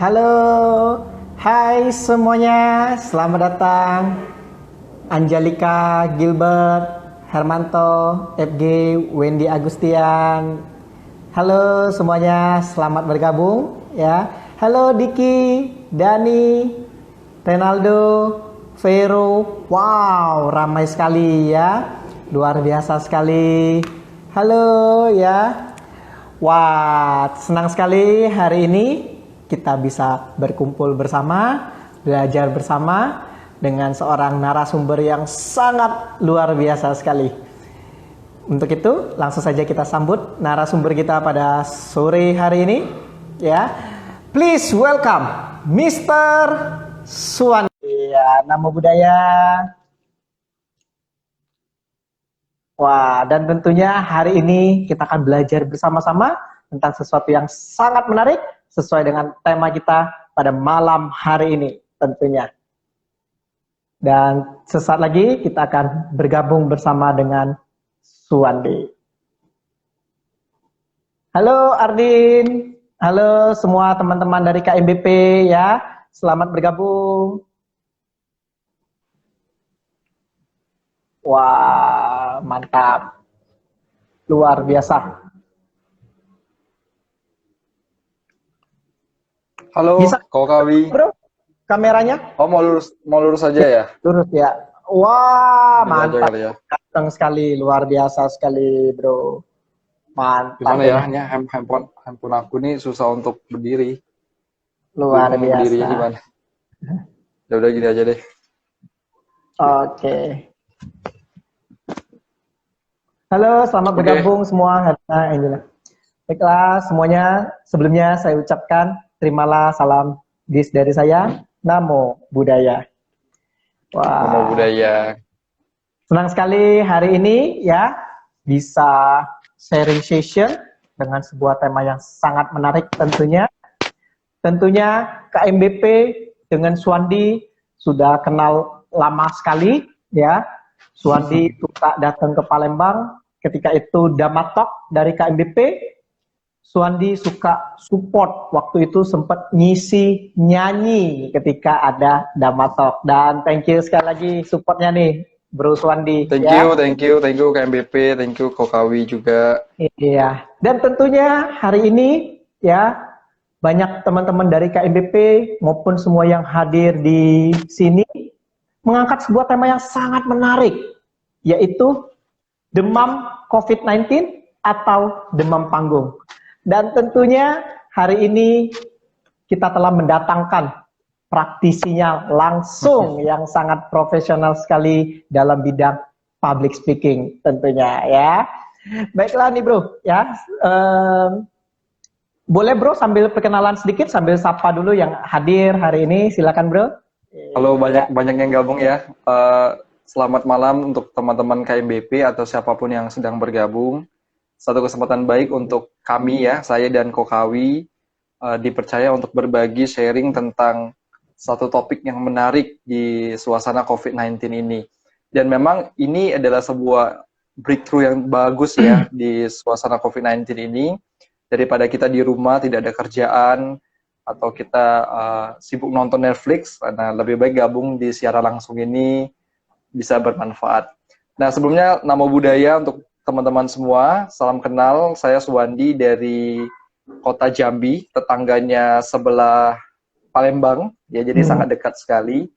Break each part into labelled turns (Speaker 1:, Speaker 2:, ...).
Speaker 1: Halo, hai semuanya, selamat datang. Angelika, Gilbert, Hermanto, FG, Wendy Agustian. Halo semuanya, selamat bergabung ya. Halo Diki, Dani, Renaldo, Vero. Wow, ramai sekali ya. Luar biasa sekali. Halo ya. Wah, senang sekali hari ini kita bisa berkumpul bersama, belajar bersama dengan seorang narasumber yang sangat luar biasa sekali. Untuk itu, langsung saja kita sambut narasumber kita pada sore hari ini, ya. Please welcome Mr. Suwandi. Ya, nama budaya. Wah, dan tentunya hari ini kita akan belajar bersama-sama tentang sesuatu yang sangat menarik sesuai dengan tema kita pada malam hari ini tentunya. Dan sesaat lagi kita akan bergabung bersama dengan Suwandi. Halo Ardin, halo semua teman-teman dari KMBP ya, selamat bergabung. Wah, mantap. Luar biasa.
Speaker 2: Halo,
Speaker 1: Bisa
Speaker 2: Kokawi.
Speaker 1: bro, kameranya?
Speaker 2: Oh, mau lurus saja ya?
Speaker 1: Lurus ya. Wah,
Speaker 2: Ambil aja
Speaker 1: mantap.
Speaker 2: kali ya.
Speaker 1: Ganteng sekali, luar biasa sekali, bro. Mantap
Speaker 2: Gimana ya?
Speaker 1: ini.
Speaker 2: Ini handphone aku nih susah untuk berdiri.
Speaker 1: Luar
Speaker 2: Bingung berdirinya
Speaker 1: biasa.
Speaker 2: gimana. Ya udah gini aja deh.
Speaker 1: Oke. Halo, selamat bergabung semua. Angela. Baiklah, semuanya sebelumnya saya ucapkan terimalah salam dari saya. Namo Buddhaya. Wah.
Speaker 2: Namo Buddhaya.
Speaker 1: Senang sekali hari ini ya bisa sharing session dengan sebuah tema yang sangat menarik tentunya. Tentunya KMBP dengan Suwandi sudah kenal lama sekali ya. Suwandi suka datang ke Palembang ketika itu Damatok dari KMBP. Suwandi suka support, waktu itu sempat ngisi nyanyi ketika ada Damatok. Dan thank you sekali lagi supportnya nih Bro Suwandi.
Speaker 2: Thank you KMBP, thank you Kokawi juga.
Speaker 1: Iya, dan tentunya hari ini ya banyak teman-teman dari KMBP maupun semua yang hadir di sini mengangkat sebuah tema yang sangat menarik, yaitu demam COVID-19 atau demam panggung. Dan tentunya hari ini kita telah mendatangkan praktisinya langsung yang sangat profesional sekali dalam bidang public speaking tentunya ya. Baiklah nih bro ya, boleh bro sambil perkenalan sedikit sambil sapa dulu yang hadir hari ini, silakan bro.
Speaker 2: Halo, banyak yang gabung ya. Selamat malam untuk teman-teman KMBP atau siapapun yang sedang bergabung. Satu kesempatan baik untuk kami ya, saya dan Kokawi dipercaya untuk berbagi sharing tentang satu topik yang menarik di suasana COVID-19 ini. Dan memang ini adalah sebuah breakthrough yang bagus ya di suasana COVID-19 ini. Daripada kita di rumah tidak ada kerjaan atau kita sibuk nonton Netflix, nah lebih baik gabung di siaran langsung ini bisa bermanfaat. Nah sebelumnya Namo Buddhaya untuk teman-teman semua, salam kenal, saya Suwandi dari kota Jambi, tetangganya sebelah Palembang, ya jadi sangat dekat sekali.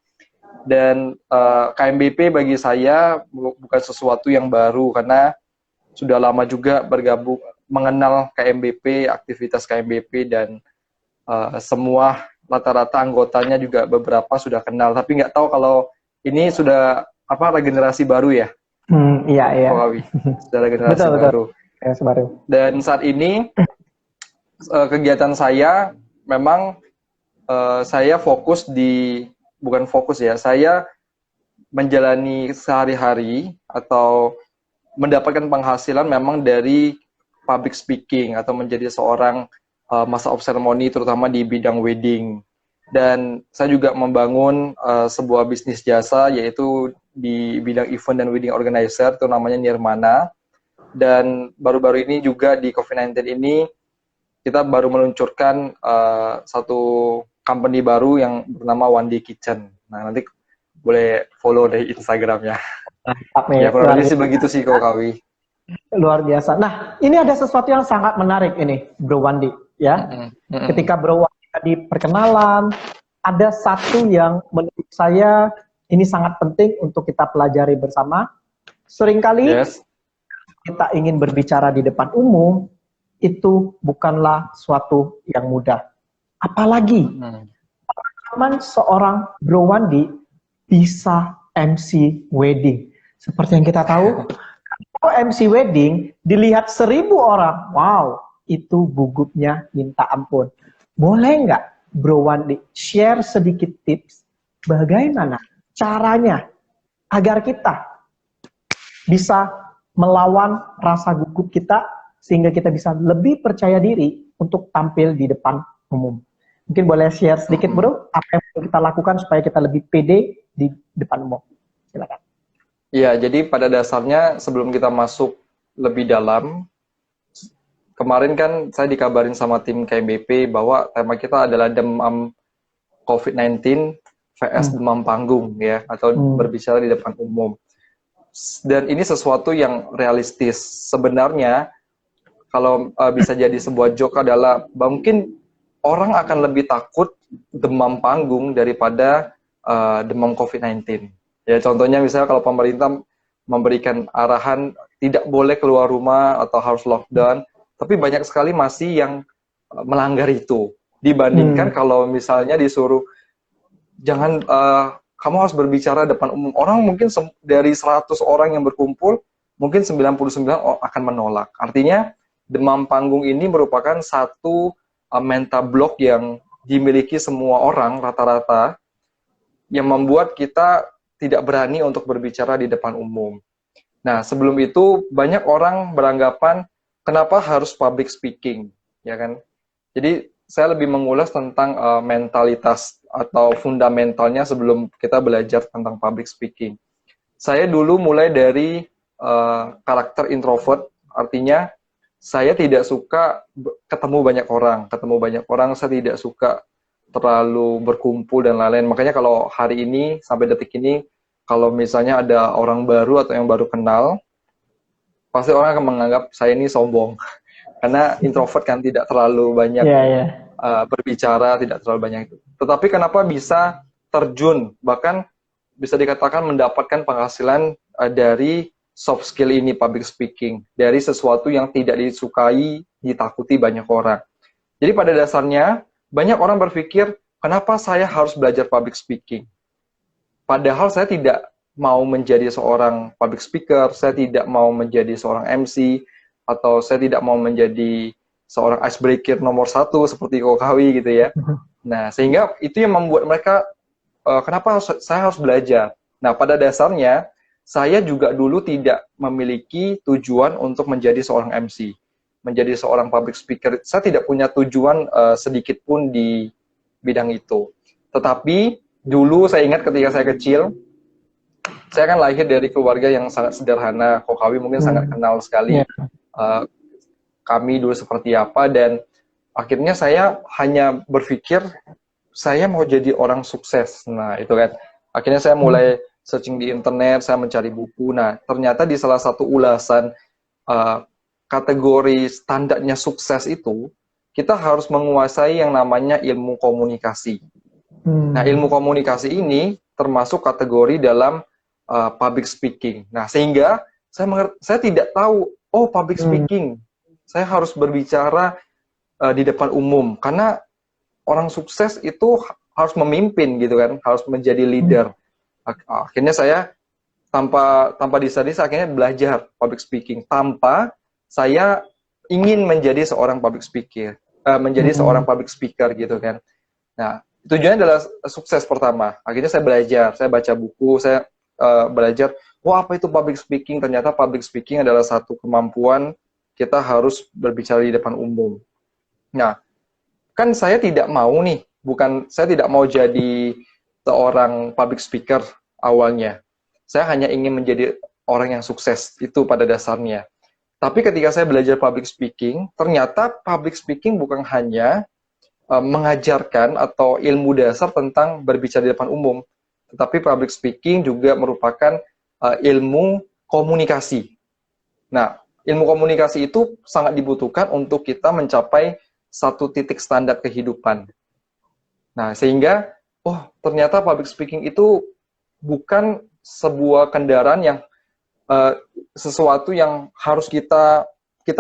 Speaker 2: Dan KMBP bagi saya bukan sesuatu yang baru, karena sudah lama juga bergabung, mengenal KMBP, aktivitas KMBP, dan semua rata-rata anggotanya juga beberapa sudah kenal, tapi nggak tahu kalau ini sudah regenerasi baru ya.
Speaker 1: Iya.
Speaker 2: Sudah regenerasi baru. Dan saat ini kegiatan saya memang saya saya menjalani sehari-hari atau mendapatkan penghasilan memang dari public speaking atau menjadi seorang master of ceremony terutama di bidang wedding. Dan saya juga membangun sebuah bisnis jasa yaitu di bidang event dan wedding organizer, itu namanya Nirmana. Dan baru-baru ini juga di COVID-19 ini kita baru meluncurkan satu company baru yang bernama One Day Kitchen. Nah, nanti boleh follow dari Instagramnya.
Speaker 1: Mantap
Speaker 2: Ya,
Speaker 1: nih,
Speaker 2: kurang
Speaker 1: luar
Speaker 2: lebih sih
Speaker 1: biasa.
Speaker 2: begitu sih kok Kawi.
Speaker 1: Luar biasa. Nah, ini ada sesuatu yang sangat menarik ini, Bro Wandi, ya.
Speaker 2: Mm-mm, mm-mm.
Speaker 1: Ketika Bro Wandi tadi perkenalan, ada satu yang menurut saya ini sangat penting untuk kita pelajari bersama. Seringkali
Speaker 2: Yes.
Speaker 1: kita ingin berbicara di depan umum, itu bukanlah suatu yang mudah. Apalagi
Speaker 2: Mm-mm.
Speaker 1: teman seorang Bro Wandi bisa MC wedding. Seperti yang kita tahu, kalau MC wedding dilihat 1.000 orang, wow, itu gugupnya minta ampun. Boleh nggak Bro Wandi share sedikit tips bagaimana caranya agar kita bisa melawan rasa gugup kita sehingga kita bisa lebih percaya diri untuk tampil di depan umum. Mungkin boleh share sedikit
Speaker 2: Mm-mm.
Speaker 1: Bro, apa yang perlu kita lakukan supaya kita lebih pede di depan umum. Silakan.
Speaker 2: Iya, jadi pada dasarnya sebelum kita masuk lebih dalam, kemarin kan saya dikabarin sama tim KMBP bahwa tema kita adalah demam COVID-19 vs
Speaker 1: Hmm.
Speaker 2: demam panggung ya, atau
Speaker 1: Hmm.
Speaker 2: berbicara di depan umum. Dan ini sesuatu yang realistis. Sebenarnya kalau bisa jadi sebuah joke adalah mungkin orang akan lebih takut demam panggung daripada demam COVID-19. Ya contohnya misalnya kalau pemerintah memberikan arahan tidak boleh keluar rumah atau harus lockdown, tapi banyak sekali masih yang melanggar itu. Dibandingkan kalau misalnya disuruh jangan kamu harus berbicara depan umum. Orang mungkin dari 100 orang yang berkumpul, mungkin 99 akan menolak. Artinya demam panggung ini merupakan satu mental block yang dimiliki semua orang rata-rata yang membuat kita tidak berani untuk berbicara di depan umum. Nah, sebelum itu banyak orang beranggapan kenapa harus public speaking, ya kan? Jadi saya lebih mengulas tentang mentalitas atau fundamentalnya sebelum kita belajar tentang public speaking. Saya dulu mulai dari karakter introvert, artinya saya tidak suka ketemu banyak orang. Ketemu banyak orang, saya tidak suka terlalu berkumpul dan lain-lain. Makanya kalau hari ini, sampai detik ini, kalau misalnya ada orang baru atau yang baru kenal, pasti orang akan menganggap saya ini sombong. Karena introvert kan tidak terlalu banyak
Speaker 1: Iya, iya.
Speaker 2: berbicara, tidak terlalu banyak itu. Tetapi kenapa bisa terjun, bahkan bisa dikatakan mendapatkan penghasilan dari soft skill ini, public speaking, dari sesuatu yang tidak disukai, ditakuti banyak orang. Jadi pada dasarnya, banyak orang berpikir, kenapa saya harus belajar public speaking? Padahal saya tidak mau menjadi seorang public speaker, saya tidak mau menjadi seorang MC, atau saya tidak mau menjadi seorang icebreaker nomor 1 seperti Kokawi gitu ya. Nah, sehingga itu yang membuat mereka, kenapa saya harus belajar? Nah, pada dasarnya, saya juga dulu tidak memiliki tujuan untuk menjadi seorang MC, menjadi seorang public speaker. Saya tidak punya tujuan sedikit pun di bidang itu. Tetapi, dulu saya ingat ketika saya kecil, saya kan lahir dari keluarga yang sangat sederhana. Kokawi mungkin sangat kenal sekali
Speaker 1: Iya.
Speaker 2: kami dulu seperti apa, dan akhirnya saya hanya berpikir saya mau jadi orang sukses. Nah, itu kan. Akhirnya saya mulai searching di internet, saya mencari buku. Nah, ternyata di salah satu ulasan kategori standarnya sukses itu, kita harus menguasai yang namanya ilmu komunikasi. Nah, ilmu komunikasi ini termasuk kategori dalam public speaking. Nah, sehingga saya tidak tahu, oh public speaking, saya harus berbicara di depan umum. Karena orang sukses itu harus memimpin gitu kan, harus menjadi leader. Akhirnya saya tanpa disadari akhirnya belajar public speaking tanpa saya ingin menjadi seorang public speaker, menjadi seorang public speaker gitu kan. Nah, tujuannya adalah sukses pertama. Akhirnya saya belajar, saya baca buku, saya belajar, wah apa itu public speaking? Ternyata public speaking adalah satu kemampuan kita harus berbicara di depan umum. Nah, kan saya tidak mau nih, saya tidak mau jadi seorang public speaker awalnya. Saya hanya ingin menjadi orang yang sukses, itu pada dasarnya. Tapi ketika saya belajar public speaking, ternyata public speaking bukan hanya mengajarkan atau ilmu dasar tentang berbicara di depan umum, tetapi public speaking juga merupakan ilmu komunikasi. Nah, ilmu komunikasi itu sangat dibutuhkan untuk kita mencapai satu titik standar kehidupan. Nah, sehingga, oh, ternyata public speaking itu bukan sebuah kendaraan yang sesuatu yang harus kita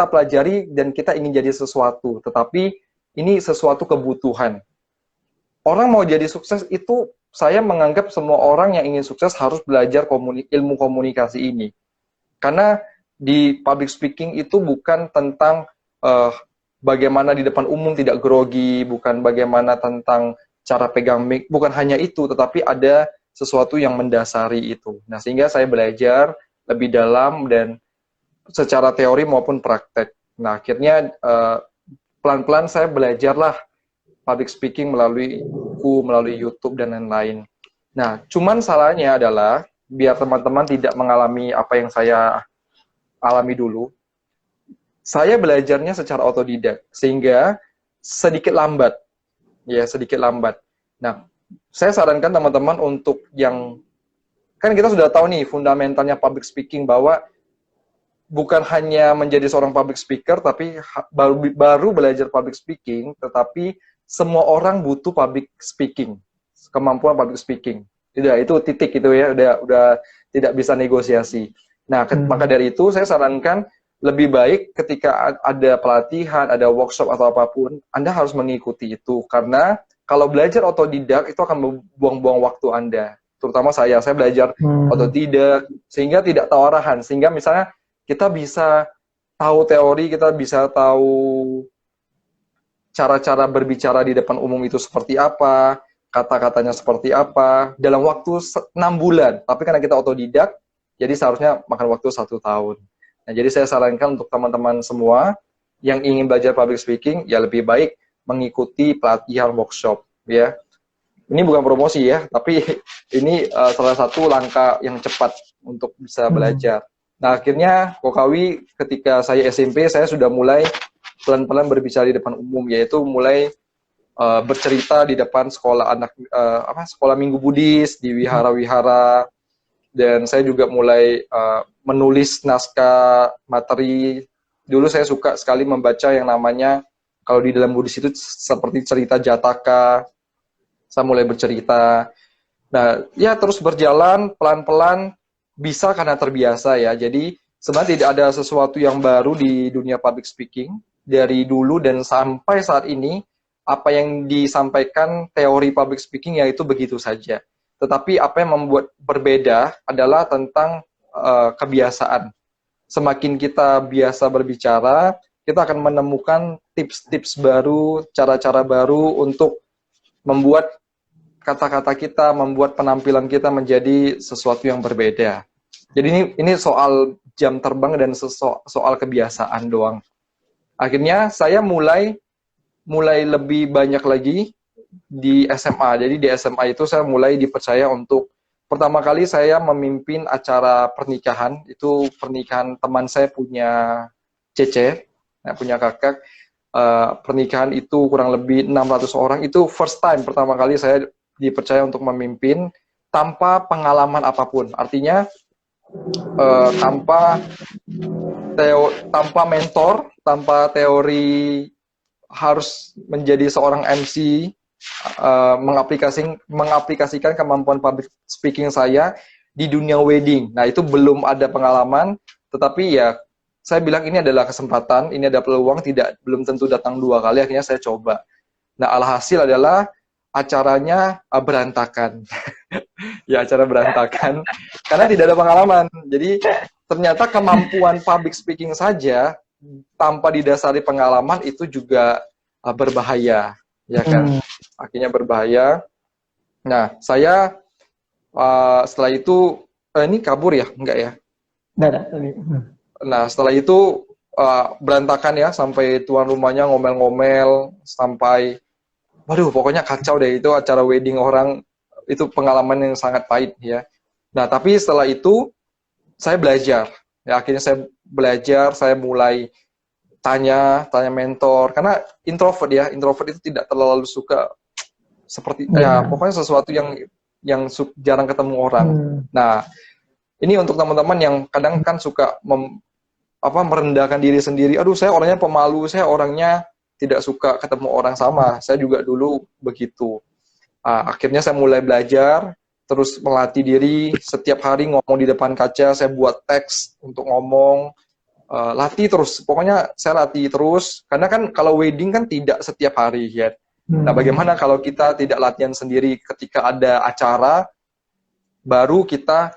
Speaker 2: pelajari dan kita ingin jadi sesuatu, tetapi ini sesuatu kebutuhan. Orang mau jadi sukses itu, saya menganggap semua orang yang ingin sukses harus belajar ilmu komunikasi ini. Karena di public speaking itu bukan tentang bagaimana di depan umum tidak grogi, bukan bagaimana tentang cara pegang mic, bukan hanya itu, tetapi ada sesuatu yang mendasari itu. Nah, sehingga saya belajar lebih dalam dan secara teori maupun praktek. Nah, akhirnya pelan-pelan saya belajarlah public speaking melalui buku, melalui YouTube, dan lain-lain. Nah, cuman salahnya adalah, biar teman-teman tidak mengalami apa yang saya alami dulu, saya belajarnya secara otodidak, sehingga sedikit lambat. Ya, sedikit lambat. Nah, saya sarankan teman-teman untuk yang, kan kita sudah tahu nih fundamentalnya public speaking, bahwa bukan hanya menjadi seorang public speaker, tapi baru belajar public speaking, tetapi semua orang butuh public speaking, kemampuan public speaking. Tidak, itu titik itu ya, udah tidak bisa negosiasi. Nah, maka dari itu saya sarankan lebih baik ketika ada pelatihan, ada workshop atau apapun, Anda harus mengikuti itu, karena kalau belajar otodidak itu akan membuang-buang waktu Anda. Terutama saya belajar otodidak sehingga tidak tahu arahan, sehingga misalnya kita bisa tahu teori, kita bisa tahu cara-cara berbicara di depan umum itu seperti apa, kata-katanya seperti apa, dalam waktu 6 bulan. Tapi karena kita otodidak, jadi seharusnya makan waktu 1 tahun. Nah, jadi saya sarankan untuk teman-teman semua yang ingin belajar public speaking, ya lebih baik mengikuti pelatihan workshop. Ya, ini bukan promosi ya, tapi ini salah satu langkah yang cepat untuk bisa belajar. Nah, akhirnya Kokawi ketika saya SMP, saya sudah mulai pelan-pelan berbicara di depan umum, yaitu mulai bercerita di depan sekolah sekolah minggu Buddhis di wihara-wihara, dan saya juga mulai menulis naskah materi. Dulu saya suka sekali membaca yang namanya, kalau di dalam Buddhis itu seperti cerita Jataka. Saya mulai bercerita. Nah, ya terus berjalan pelan-pelan, bisa karena terbiasa ya. Jadi sebenarnya tidak ada sesuatu yang baru di dunia public speaking. Dari dulu dan sampai saat ini, apa yang disampaikan teori public speaking yaitu begitu saja. Tetapi apa yang membuat berbeda adalah tentang kebiasaan. Semakin kita biasa berbicara, kita akan menemukan tips-tips baru, cara-cara baru untuk membuat kata-kata kita, membuat penampilan kita menjadi sesuatu yang berbeda. Jadi ini soal jam terbang dan soal kebiasaan doang. Akhirnya saya mulai lebih banyak lagi di SMA. Jadi di SMA itu saya mulai dipercaya untuk pertama kali saya memimpin acara pernikahan. Itu pernikahan teman saya punya Cece, punya kakak. Pernikahan itu kurang lebih 600 orang. Itu first time, pertama kali saya dipercaya untuk memimpin tanpa pengalaman apapun. Artinya tanpa mentor, tanpa teori harus menjadi seorang MC, mengaplikasikan kemampuan public speaking saya di dunia wedding. Nah, itu belum ada pengalaman, tetapi ya saya bilang ini adalah kesempatan, ini ada peluang, belum tentu datang 2 kali, akhirnya saya coba. Nah, alhasil adalah acaranya berantakan. Ya, acara berantakan karena tidak ada pengalaman. Jadi ternyata kemampuan public speaking saja tanpa didasari pengalaman itu juga berbahaya, ya kan? Akhirnya berbahaya. Nah, saya setelah itu ini kabur ya, enggak ya?
Speaker 1: Enggak.
Speaker 2: Nah, setelah itu berantakan ya, sampai tuan rumahnya ngomel-ngomel, sampai waduh, pokoknya kacau deh, itu acara wedding orang, itu pengalaman yang sangat pahit ya. Nah, tapi setelah itu saya belajar. Ya, akhirnya saya belajar, saya mulai tanya mentor, karena introvert itu tidak terlalu suka seperti pokoknya sesuatu yang jarang ketemu orang. Nah, ini untuk teman-teman yang kadang kan suka merendahkan diri sendiri. Aduh, saya orangnya pemalu, saya orangnya tidak suka ketemu orang. Sama. Saya juga dulu begitu. Akhirnya saya mulai belajar, terus melatih diri. Setiap hari ngomong di depan kaca, saya buat teks untuk ngomong. Latih terus. Pokoknya saya latih terus. Karena kan kalau wedding kan tidak setiap hari, ya. Nah, bagaimana kalau kita tidak latihan sendiri ketika ada acara, baru kita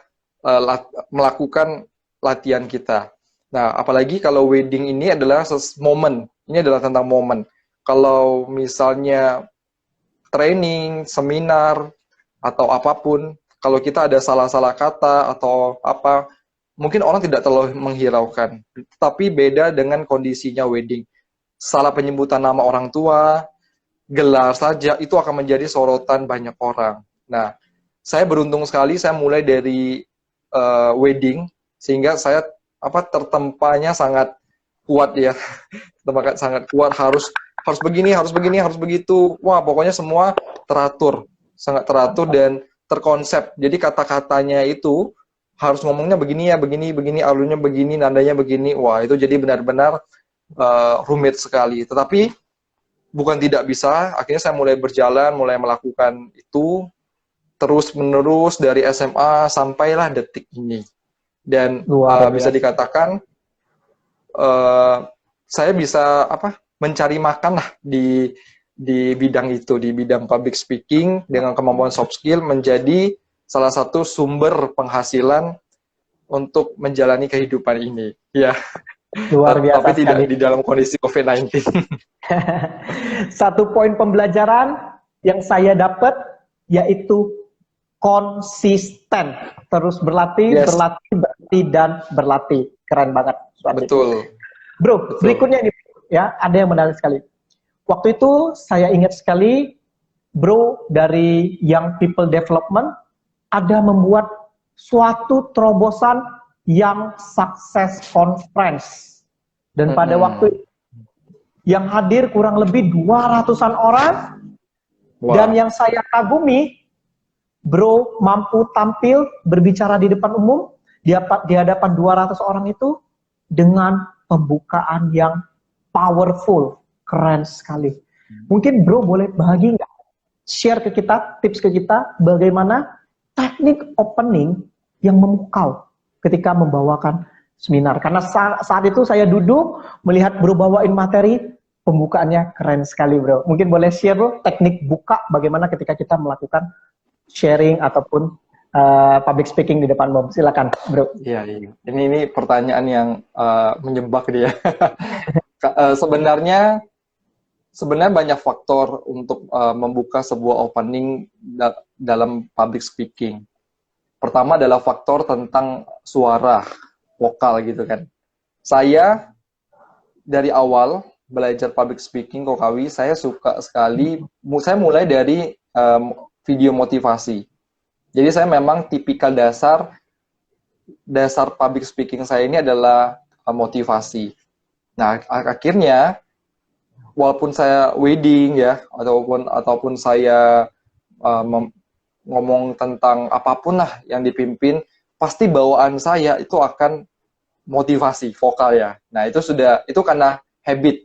Speaker 2: melakukan latihan kita. Nah, apalagi kalau wedding ini adalah momen. Ini adalah tentang momen. Kalau misalnya training, seminar, atau apapun, kalau kita ada salah-salah kata atau apa, mungkin orang tidak terlalu menghiraukan. Tapi beda dengan kondisinya wedding. Salah penyebutan nama orang tua, gelar saja, itu akan menjadi sorotan banyak orang. Nah, saya beruntung sekali, saya mulai dari wedding, sehingga saya tertempanya sangat kuat ya, sangat kuat, harus begini, harus begitu. Wah, pokoknya semua teratur, sangat teratur dan terkonsep. Jadi kata-katanya itu harus ngomongnya begini ya, begini, alurnya begini, nandanya begini. Wah, itu jadi benar-benar rumit sekali. Tetapi bukan tidak bisa, akhirnya saya mulai berjalan, mulai melakukan itu, terus-menerus dari SMA sampailah detik ini. Dan bisa dikatakan saya bisa mencari makan lah di bidang itu, di bidang public speaking dengan kemampuan soft skill menjadi salah satu sumber penghasilan untuk menjalani kehidupan ini. Ya.
Speaker 1: Luar biasa.
Speaker 2: Tapi tidak di dalam kondisi COVID-19.
Speaker 1: Satu poin pembelajaran yang saya dapat yaitu konsisten, terus berlatih, berlatih dan berlatih. Keren banget.
Speaker 2: Betul.
Speaker 1: Bro, berikutnya nih ya, ada yang menarik sekali. Waktu itu saya ingat sekali, bro dari Young People Development ada membuat suatu terobosan yang Success Conference. Dan pada waktu itu, yang hadir kurang lebih 200-an orang. Wow. Dan yang saya kagumi, bro mampu tampil berbicara di depan umum di hadapan 200 orang itu dengan pembukaan yang powerful, keren sekali. Mungkin bro boleh bahagi nggak, share ke kita, tips ke kita bagaimana teknik opening yang memukau ketika membawakan seminar. Karena saat itu saya duduk melihat bro bawain materi, pembukaannya keren sekali bro. Mungkin boleh share bro teknik buka bagaimana ketika kita melakukan sharing ataupun public speaking di depan umum. Silakan, bro.
Speaker 2: Iya. Ini pertanyaan yang menjebak dia. Sebenarnya banyak faktor untuk membuka sebuah opening dalam public speaking. Pertama adalah faktor tentang suara, vokal gitu kan. Saya dari awal belajar public speaking Kokawi, saya suka sekali. Saya mulai dari video motivasi. Jadi saya memang tipikal dasar public speaking saya ini adalah motivasi. Nah, akhirnya walaupun saya wedding ya ataupun saya ngomong tentang apapun lah yang dipimpin, pasti bawaan saya itu akan motivasi vokal ya. Nah, itu karena habit.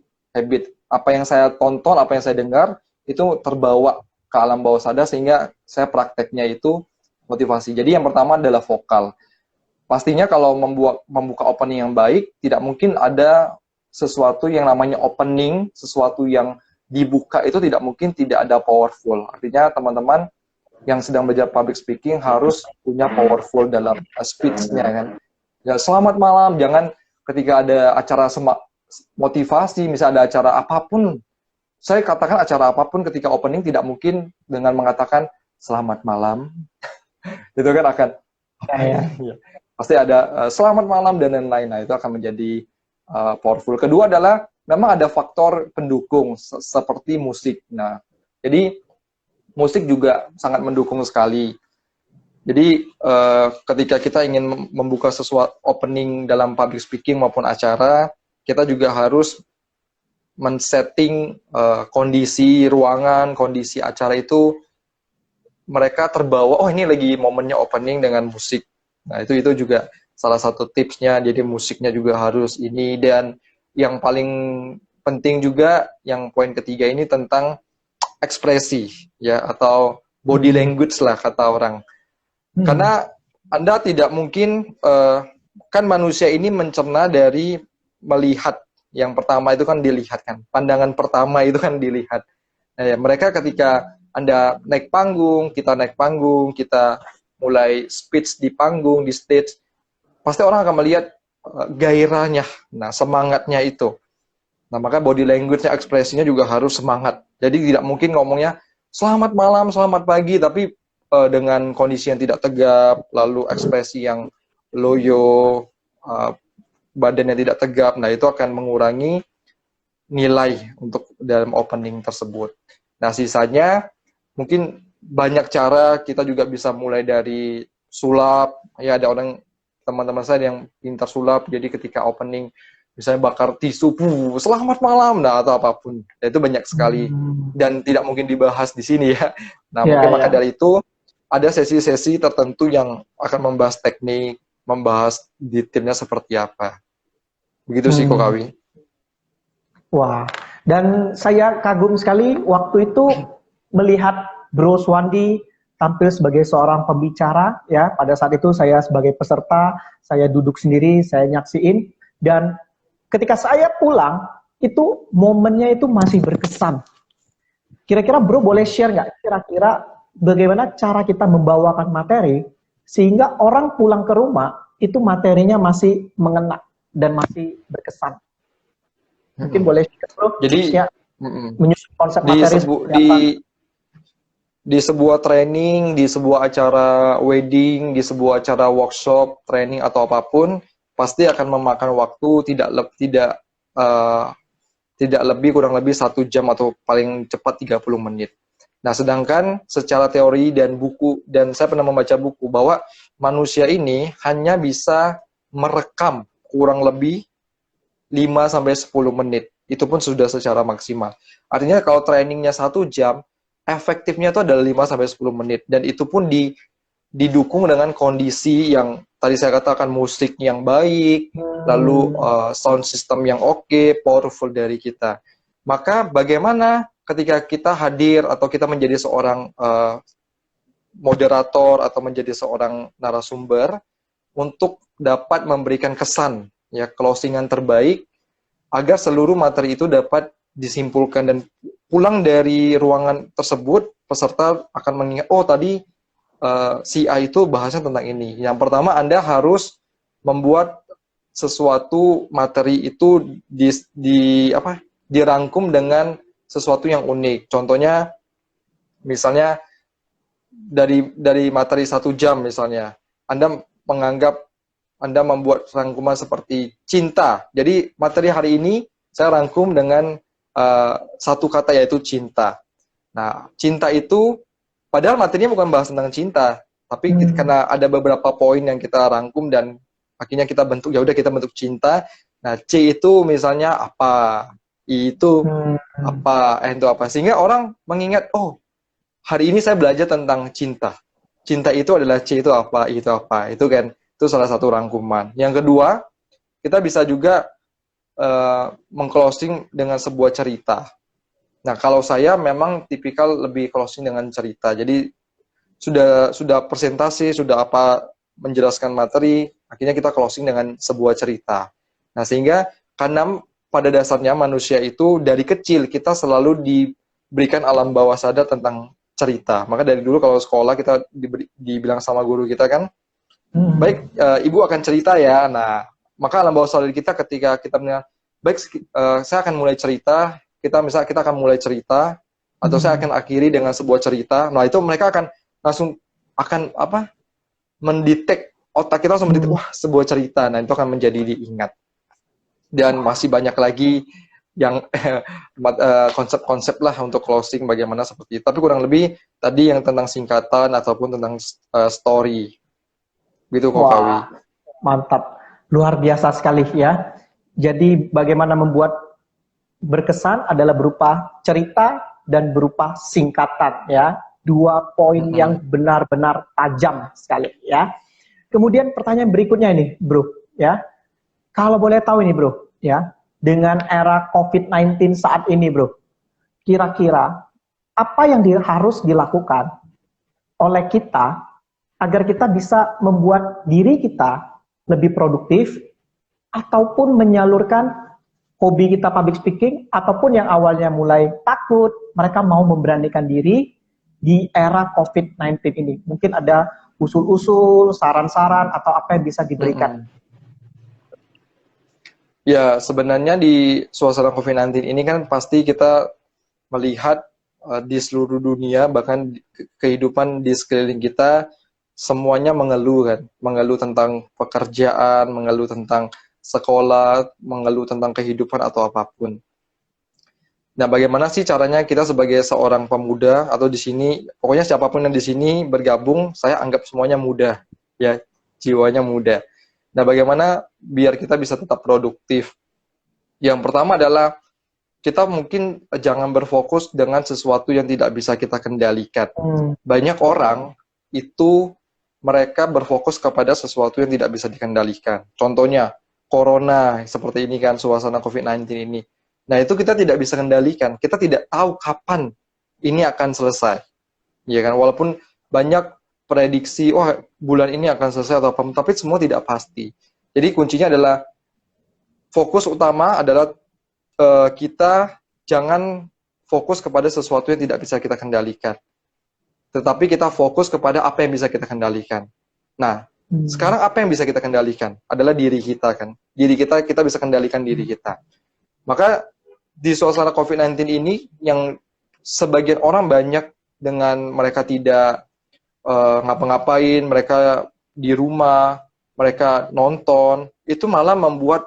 Speaker 2: Apa yang saya tonton, apa yang saya dengar itu terbawa ke alam bawah sadar sehingga saya prakteknya itu motivasi. Jadi yang pertama adalah vokal. Pastinya kalau membuka opening yang baik, tidak mungkin ada sesuatu yang namanya opening, sesuatu yang dibuka itu tidak mungkin tidak ada powerful. Artinya teman-teman yang sedang belajar public speaking harus punya powerful dalam speech-nya kan. Ya, selamat malam, jangan ketika ada acara motivasi, misalnya ada acara apapun, saya katakan acara apapun ketika opening tidak mungkin dengan mengatakan selamat malam. Itu kan akan pasti ada selamat malam dan lain-lain. Nah, itu akan menjadi powerful. Kedua adalah memang ada faktor pendukung seperti musik. Nah, jadi musik juga sangat mendukung sekali. Jadi ketika kita ingin membuka sesuatu opening dalam public speaking maupun acara, kita juga harus men-setting kondisi ruangan, kondisi acara itu mereka terbawa, oh ini lagi momennya opening dengan musik. Nah, itu juga salah satu tipsnya. Jadi musiknya juga harus ini, dan yang paling penting juga yang poin ketiga ini tentang ekspresi ya, atau body language lah kata orang. Karena Anda tidak mungkin kan manusia ini mencerna dari melihat. Yang pertama itu kan dilihat kan. Pandangan pertama itu kan dilihat. Nah, ya, mereka ketika Anda naik panggung, kita naik panggung, kita mulai speech di panggung, di stage, pasti orang akan melihat gairahnya, nah semangatnya itu. Nah, maka body language-nya, ekspresinya juga harus semangat. Jadi tidak mungkin ngomongnya selamat malam, selamat pagi, tapi dengan kondisi yang tidak tegap, lalu ekspresi yang loyo, badannya tidak tegap, nah itu akan mengurangi nilai untuk dalam opening tersebut. Nah, sisanya mungkin banyak cara, kita juga bisa mulai dari sulap. Ya, ada orang, teman-teman saya yang pintar sulap, jadi ketika opening misalnya bakar tisu, selamat malam, nah atau apapun. Nah, itu banyak sekali dan tidak mungkin dibahas di sini ya. Nah, mungkin maka dari itu ada sesi-sesi tertentu yang akan membahas teknik, membahas detailnya seperti apa. Begitu sih, Kokawi.
Speaker 1: Wah, dan saya kagum sekali waktu itu melihat Bro Swandi tampil sebagai seorang pembicara ya. Pada saat itu saya sebagai peserta, saya duduk sendiri, saya nyaksiin, dan ketika saya pulang itu momennya itu masih berkesan. Kira-kira Bro boleh share nggak kira-kira bagaimana cara kita membawakan materi sehingga orang pulang ke rumah itu materinya masih mengena dan masih berkesan. Mungkin boleh share, Bro.
Speaker 2: Jadi
Speaker 1: menyusun konsep materi
Speaker 2: di sebuah training, di sebuah acara wedding, di sebuah acara workshop, training atau apapun, pasti akan memakan waktu tidak lebih kurang lebih 1 jam atau paling cepat 30 menit. Nah, sedangkan secara teori dan buku, dan saya pernah membaca buku bahwa manusia ini hanya bisa merekam kurang lebih 5-10 menit. Itu pun sudah secara maksimal. Artinya kalau trainingnya 1 jam, efektifnya itu adalah 5-10 menit. Dan itu pun didukung dengan kondisi yang tadi saya katakan, musik yang baik, lalu sound system yang oke, powerful dari kita. Maka bagaimana ketika kita hadir atau kita menjadi seorang moderator atau menjadi seorang narasumber untuk dapat memberikan kesan, ya, closingan terbaik agar seluruh materi itu dapat disimpulkan, dan pulang dari ruangan tersebut peserta akan mengingat, oh tadi si A itu bahasnya tentang ini. Yang pertama, Anda harus membuat sesuatu materi itu dirangkum dengan sesuatu yang unik. Contohnya misalnya dari materi 1 jam misalnya, Anda membuat rangkuman seperti cinta. Jadi materi hari ini saya rangkum dengan satu kata, yaitu cinta. Nah, cinta itu padahal materinya bukan bahas tentang cinta, tapi karena ada beberapa poin yang kita rangkum dan akhirnya kita bentuk, ya udah kita bentuk cinta. Nah, C itu misalnya apa, I itu apa, N itu apa, sehingga orang mengingat, oh hari ini saya belajar tentang cinta. Cinta itu adalah C itu apa, I itu apa, itu kan. Itu salah satu rangkuman. Yang kedua, kita bisa juga meng-closing dengan sebuah cerita. Nah, kalau saya memang tipikal lebih closing dengan cerita. Jadi sudah presentasi, sudah apa, menjelaskan materi, akhirnya kita closing dengan sebuah cerita. Nah, sehingga karena pada dasarnya manusia itu dari kecil kita selalu diberikan alam bawah sadar tentang cerita. Maka dari dulu kalau sekolah kita dibilang sama guru kita kan, baik, ibu akan cerita ya. Nah, maka alam bawah sadar kita ketika kita bilang, baik, saya akan mulai cerita, kita akan mulai cerita, atau saya akan akhiri dengan sebuah cerita. Nah, itu mereka akan langsung mendetek, otak kita langsung mendetek, wah, sebuah cerita. Nah, itu akan menjadi diingat. Dan masih banyak lagi yang konsep-konsep lah untuk closing bagaimana seperti itu. Tapi kurang lebih tadi yang tentang singkatan ataupun tentang story. Gitu, Kokawi.
Speaker 1: Mantap, luar biasa sekali ya. Jadi bagaimana membuat berkesan adalah berupa cerita dan berupa singkatan ya. Dua poin yang benar-benar tajam sekali ya. Kemudian pertanyaan berikutnya ini, Bro, ya. Kalau boleh tahu ini, Bro, ya, dengan era COVID-19 saat ini, Bro, kira-kira apa yang harus dilakukan oleh kita agar kita bisa membuat diri kita lebih produktif ataupun menyalurkan hobi kita public speaking, ataupun yang awalnya mulai takut, mereka mau memberanikan diri di era COVID-19 ini. Mungkin ada usul-usul, saran-saran, atau apa yang bisa diberikan.
Speaker 2: Ya, sebenarnya di suasana COVID-19 ini kan pasti kita melihat di seluruh dunia, bahkan kehidupan di sekeliling kita, semuanya mengeluh kan. Mengeluh tentang pekerjaan, mengeluh tentang sekolah, mengeluh tentang kehidupan atau apapun. Nah, bagaimana sih caranya kita sebagai seorang pemuda atau di sini, pokoknya siapapun yang di sini bergabung, saya anggap semuanya muda, ya, jiwanya muda. Nah, bagaimana biar kita bisa tetap produktif? Yang pertama adalah kita mungkin jangan berfokus dengan sesuatu yang tidak bisa kita kendalikan. Banyak orang itu mereka berfokus kepada sesuatu yang tidak bisa dikendalikan. Contohnya, corona seperti ini kan, suasana COVID-19 ini. Nah, itu kita tidak bisa kendalikan. Kita tidak tahu kapan ini akan selesai. Ya kan, walaupun banyak prediksi, wah bulan ini akan selesai atau apa, tapi semua tidak pasti. Jadi kuncinya adalah fokus utama adalah kita jangan fokus kepada sesuatu yang tidak bisa kita kendalikan. Tetapi kita fokus kepada apa yang bisa kita kendalikan. Nah, sekarang apa yang bisa kita kendalikan? Adalah diri kita kan. Diri kita bisa kendalikan diri kita. Maka di suasana COVID-19 ini yang sebagian orang banyak dengan mereka tidak ngapa-ngapain, mereka di rumah, mereka nonton, itu malah membuat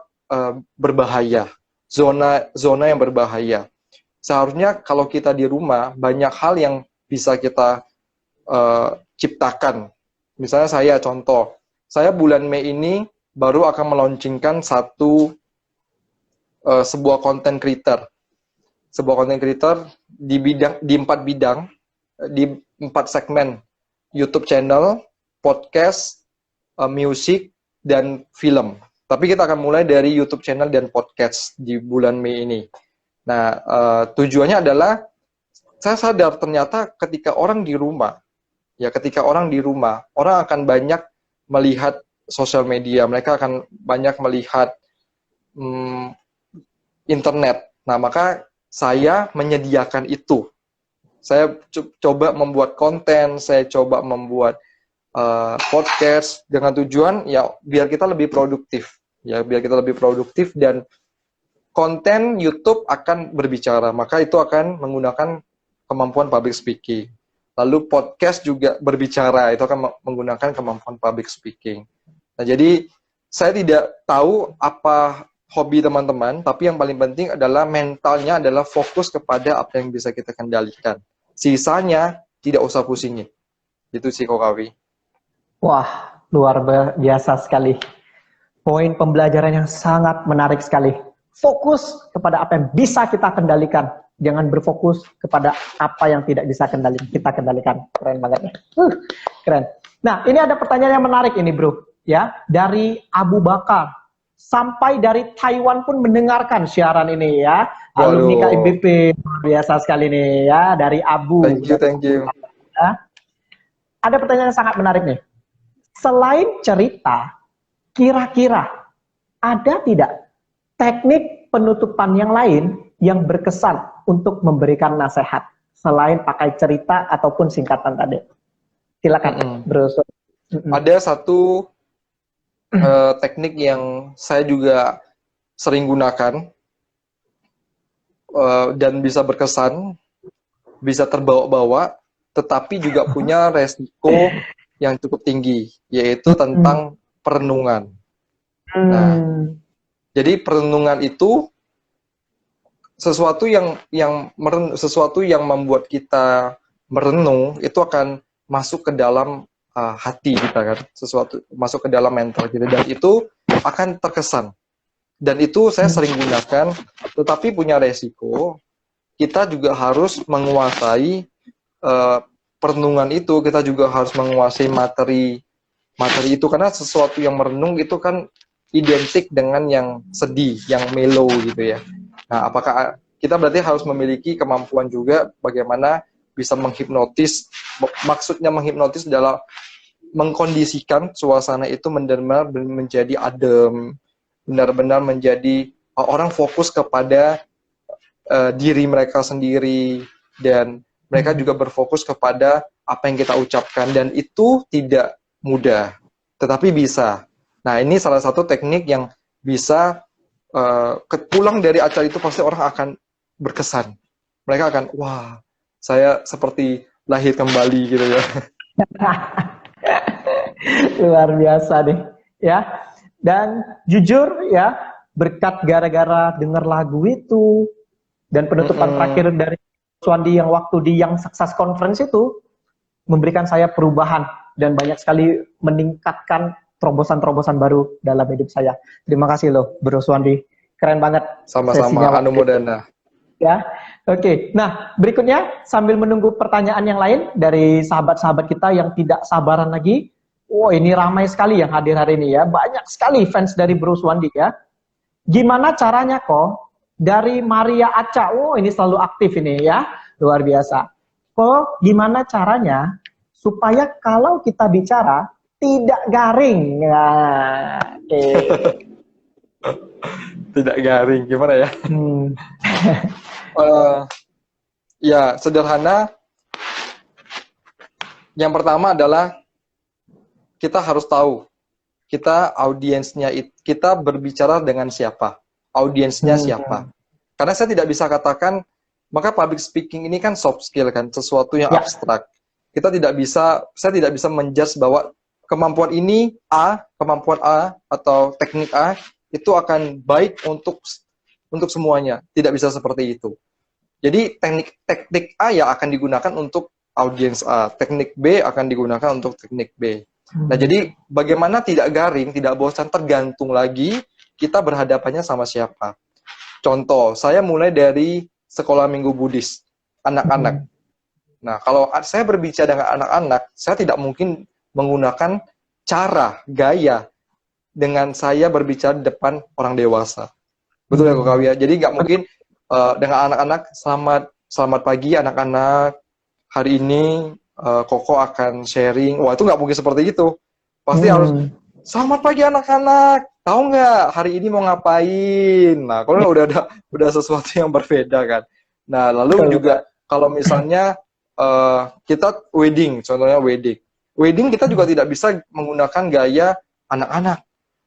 Speaker 2: berbahaya, zona yang berbahaya. Seharusnya kalau kita di rumah, banyak hal yang bisa kita ciptakan. Misalnya saya bulan Mei ini baru akan meluncurkan sebuah content creator. Sebuah content creator di 4 bidang, di 4 segmen. YouTube channel, podcast, musik, dan film. Tapi kita akan mulai dari YouTube channel dan podcast di bulan Mei ini. Nah, tujuannya adalah saya sadar ternyata ketika orang di rumah, orang akan banyak melihat sosial media, mereka akan banyak melihat internet. Nah, maka saya menyediakan itu. Saya coba membuat konten, saya coba membuat podcast dengan tujuan ya biar kita lebih produktif. Ya, biar kita lebih produktif dan konten YouTube akan berbicara, maka itu akan menggunakan kemampuan public speaking. Lalu podcast juga berbicara, itu akan menggunakan kemampuan public speaking. Nah, jadi saya tidak tahu apa hobi teman-teman, tapi yang paling penting adalah mentalnya adalah fokus kepada apa yang bisa kita kendalikan. Sisanya tidak usah pusingin. Itu sih Kokawi.
Speaker 1: Wah, luar biasa sekali. Poin pembelajaran yang sangat menarik sekali. Fokus kepada apa yang bisa kita kendalikan. Jangan berfokus kepada apa yang tidak bisa kita kendalikan. Keren banget ya. Keren. Nah, ini ada pertanyaan yang menarik ini, Bro. Ya, dari Abu Bakar. Sampai dari Taiwan pun mendengarkan siaran ini ya. Alumni KMBP, biasa sekali nih ya, dari Abu.
Speaker 2: Thank you.
Speaker 1: Ya. Ada pertanyaan yang sangat menarik nih. Selain cerita, kira-kira ada tidak teknik penutupan yang lain yang berkesan untuk memberikan nasihat selain pakai cerita ataupun singkatan tadi? Silakan, Bro.
Speaker 2: Ada satu teknik yang saya juga sering gunakan dan bisa berkesan, bisa terbawa-bawa, tetapi juga punya resiko yang cukup tinggi, yaitu tentang perenungan. Nah, jadi perenungan itu sesuatu yang membuat kita merenung itu akan masuk ke dalam hati kita kan, sesuatu masuk ke dalam mental kita dan itu akan terkesan. Dan itu saya sering gunakan, tetapi punya resiko. Kita juga harus menguasai perenungan itu, kita juga harus menguasai materi itu, karena sesuatu yang merenung itu kan identik dengan yang sedih, yang mellow gitu ya. Nah, apakah kita berarti harus memiliki kemampuan juga bagaimana bisa menghipnotis, maksudnya menghipnotis adalah mengkondisikan suasana itu benar-benar menjadi adem, benar-benar menjadi orang fokus kepada diri mereka sendiri, dan mereka juga berfokus kepada apa yang kita ucapkan, dan itu tidak mudah, tetapi bisa. Nah, ini salah satu teknik yang bisa pulang dari acara itu pasti orang akan berkesan. Mereka akan, wah, saya seperti lahir kembali gitu ya.
Speaker 1: Luar biasa deh, ya. Dan jujur ya, berkat gara-gara denger lagu itu dan penutupan terakhir dari Swandi yang waktu di yang Success Conference itu memberikan saya perubahan dan banyak sekali meningkatkan terobosan-terobosan baru dalam hidup saya. Terima kasih loh, Bro Swandi. Keren banget.
Speaker 2: Sama-sama, Anumodana.
Speaker 1: Ya, oke. Nah, berikutnya sambil menunggu pertanyaan yang lain dari sahabat-sahabat kita yang tidak sabaran lagi. Wow, ini ramai sekali yang hadir hari ini ya. Banyak sekali fans dari Bro Swandi ya. Gimana caranya kok? Dari Maria Aca. Oh, ini selalu aktif ini ya. Luar biasa. Kok gimana caranya supaya kalau kita bicara tidak garing? Nah,
Speaker 2: Tidak garing, gimana ya? Ya, sederhana. Yang pertama adalah kita harus tahu kita audiensnya, kita berbicara dengan siapa, audiensnya siapa. Karena saya tidak bisa katakan, maka public speaking ini kan soft skill kan, sesuatu yang abstrak. Saya tidak bisa menjudge bahwa kemampuan ini kemampuan A atau teknik A itu akan baik untuk semuanya. Tidak bisa seperti itu. Jadi teknik A ya akan digunakan untuk audiens A, teknik B akan digunakan untuk teknik B. Nah, jadi bagaimana tidak garing, tidak bosan, tergantung lagi kita berhadapannya sama siapa. Contoh, saya mulai dari sekolah minggu Buddhis, anak-anak. Nah, kalau saya berbicara dengan anak-anak, saya tidak mungkin menggunakan cara, gaya dengan saya berbicara di depan orang dewasa. Betul ya, Kokawi ya? Jadi nggak mungkin dengan anak-anak, selamat pagi anak-anak, hari ini Koko akan sharing. Wah, itu nggak mungkin seperti itu. Pasti harus, selamat pagi anak-anak, tahu nggak hari ini mau ngapain? Nah, kalau udah sesuatu yang berbeda kan. Nah, lalu juga kalau misalnya kita wedding, contohnya wedding kita juga tidak bisa menggunakan gaya anak-anak.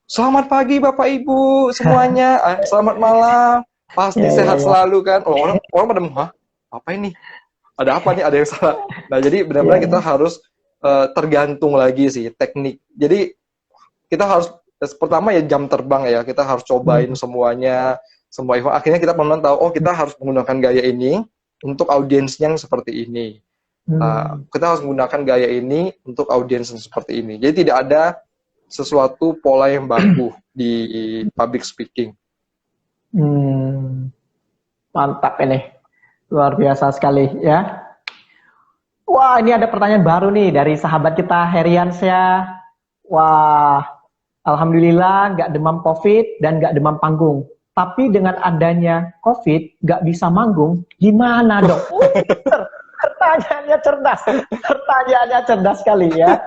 Speaker 2: Selamat pagi Bapak Ibu semuanya, selamat malam, pasti sehat selalu kan. Oh, orang pada apa ini? Ada apa nih? Ada yang salah. Nah, jadi benar-benar kita harus tergantung lagi sih teknik. Jadi kita harus pertama ya jam terbang ya, kita harus cobain semuanya, semua event. Akhirnya kita pelan-pelan tahu, oh kita harus menggunakan gaya ini untuk audiens yang seperti ini. Kita harus menggunakan gaya ini untuk audiens yang seperti ini. Jadi tidak ada sesuatu pola yang baku di public speaking.
Speaker 1: Mantap ini. Luar biasa sekali ya. Wah, ini ada pertanyaan baru nih dari sahabat kita Heriansyah. Wah, alhamdulillah nggak demam COVID dan nggak demam panggung. Tapi dengan adanya COVID nggak bisa manggung, gimana dong? Pertanyaannya cerdas. Pertanyaannya cerdas sekali ya.